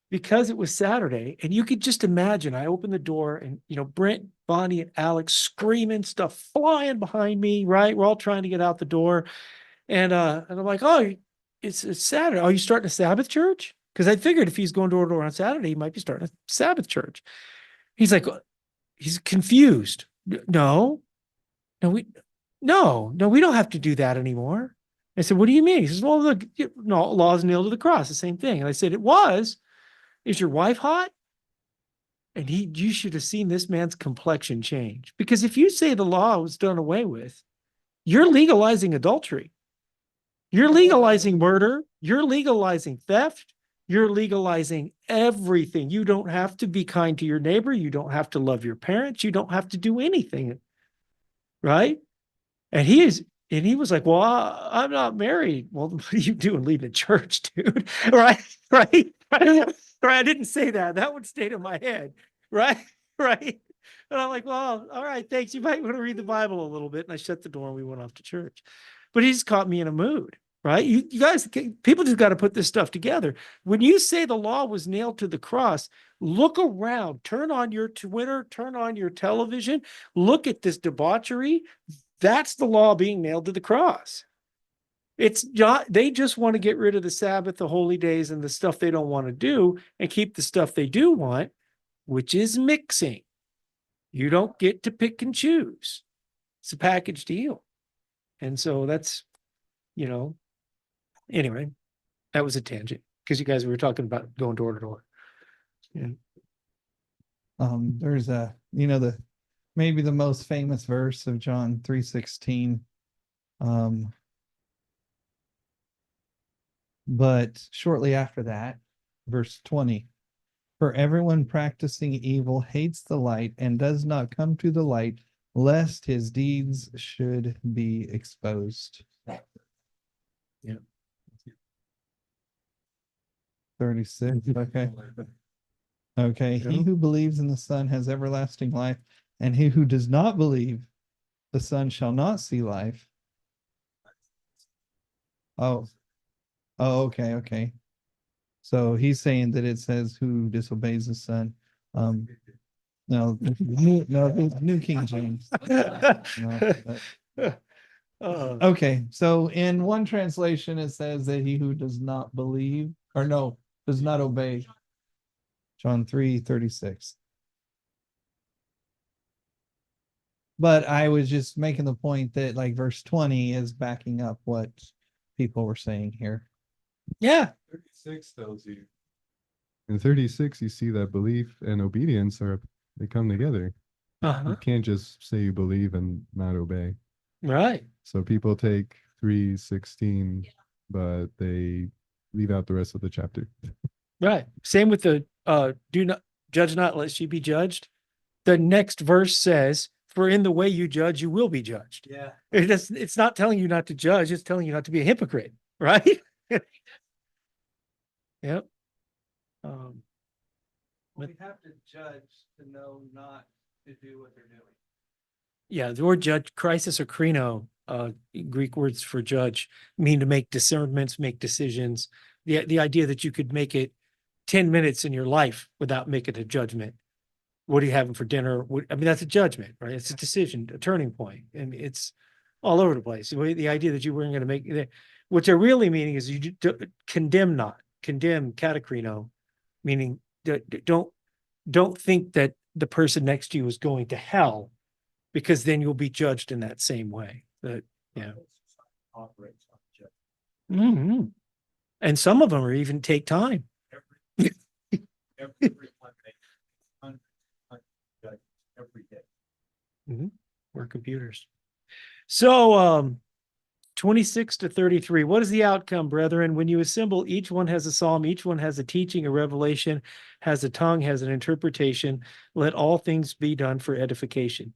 because it was Saturday, and you could just imagine, I opened the door and, Brent, Bonnie, and Alex screaming, stuff flying behind me, right? We're all trying to get out the door. And I'm like, oh, it's Saturday. Are you starting a Sabbath church? Because I figured if he's going door to door on Saturday, he might be starting a Sabbath church. He's like, he's confused. No, no, we don't have to do that anymore. I said, what do you mean? He says, well, the law is nailed to the cross, the same thing. And I said, it was. Is your wife hot? And you should have seen this man's complexion change. Because if you say the law was done away with, you're legalizing adultery. You're legalizing murder. You're legalizing theft. You're legalizing everything. You don't have to be kind to your neighbor. You don't have to love your parents. You don't have to do anything. Right? And he was like, well, I'm not married. Well, what are you doing leaving church, dude? Right? Right? Right? I didn't say that. That one stayed in my head. Right? Right? And I'm like, well, all right, thanks. You might want to read the Bible a little bit. And I shut the door and we went off to church. But he just caught me in a mood, right? You guys, people just got to put this stuff together. When you say the law was nailed to the cross, look around, turn on your Twitter, turn on your television, look at this debauchery. That's the law being nailed to the cross. It's not, they just want to get rid of the Sabbath, the holy days, and the stuff they don't want to do and keep the stuff they do want, which is mixing. You don't get to pick and choose. It's a package deal. And so that's, anyway, that was a tangent because you guys were talking about going door to door. Yeah. There's maybe the most famous verse of John 3:16. But shortly after that, verse 20, for everyone practicing evil hates the light and does not come to the light, lest his deeds should be exposed. Yeah. 36. Okay. Okay. He who believes in the Son has everlasting life, and he who does not believe the Son shall not see life. Oh, okay. Okay. So he's saying that it says who disobeys the Son. No, New King James. Okay, so in one translation it says that he who does not believe, or no, does not obey. John 3:36. But I was just making the point that like verse 20 is backing up what people were saying here. Yeah. 36 tells you. In 36, you see that belief and obedience they come together. Uh-huh. You can't just say you believe and not obey. Right. So people take 3:16, but they leave out the rest of the chapter. Right. Same with the do not judge not lest you be judged. The next verse says, for in the way you judge, you will be judged. Yeah. It's not telling you not to judge, it's telling you not to be a hypocrite, right? Yep. We have to judge to know not to do what they're doing. Yeah, the word judge, crisis or krino, Greek words for judge, mean to make discernments, make decisions. The idea that you could make it 10 minutes in your life without making a judgment. What are you having for dinner? That's a judgment, right? It's a decision, a turning point, and it's all over the place. The idea that you weren't going to make, what they're really meaning is you condemn not, condemn katakrino, meaning don't think that the person next to you is going to hell, because then you'll be judged in that same way. Mm-hmm. And some of them are even take time. Every day. Mm-hmm. We're computers. So 26 to 33. What is the outcome, brethren? When you assemble, each one has a psalm, each one has a teaching, a revelation, has a tongue, has an interpretation. Let all things be done for edification.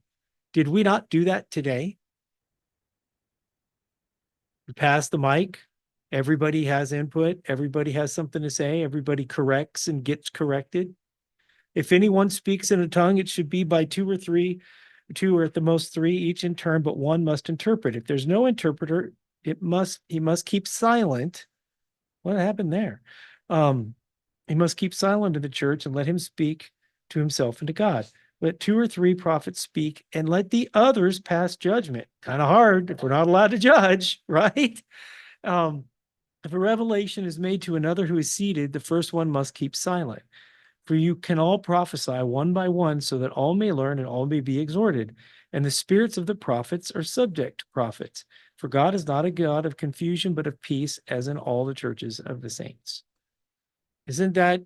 Did we not do that today? We pass the mic. Everybody has input. Everybody has something to say. Everybody corrects and gets corrected. If anyone speaks in a tongue, it should be by two or at the most three, each in turn, but one must interpret. If there's no interpreter, he must keep silent. What happened there? He must keep silent in the church and let him speak to himself and to God. Let 2 or 3 prophets speak and let the others pass judgment. Kind of hard if we're not allowed to judge, right? If a revelation is made to another who is seated, the first one must keep silent. For you can all prophesy one by one, so that all may learn and all may be exhorted. And the spirits of the prophets are subject to prophets. For God is not a God of confusion, but of peace, as in all the churches of the saints. Isn't that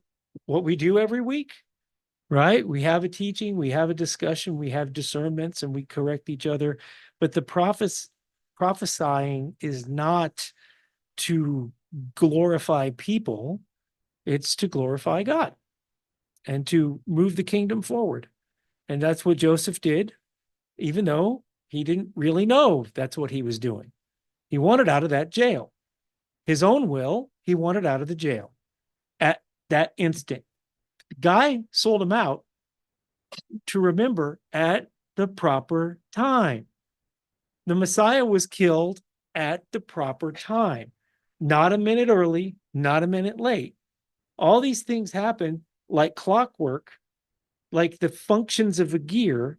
what we do every week? Right? We have a teaching, we have a discussion, we have discernments, and we correct each other. But the prophesying is not to glorify people, it's to glorify God and to move the kingdom forward. And that's what Joseph did, even though he didn't really know that's what he was doing. He wanted out of that jail. His own will, he wanted out of the jail at that instant. The guy sold him out to remember at the proper time. The Messiah was killed at the proper time, not a minute early, not a minute late. All these things happen like clockwork, like the functions of a gear.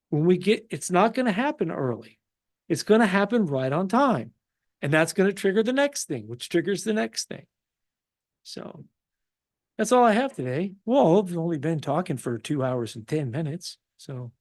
When we get, it's not going to happen early. It's going to happen right on time. And that's going to trigger the next thing, which triggers the next thing. So that's all I have today. Well, I've only been talking for 2 hours and 10 minutes. So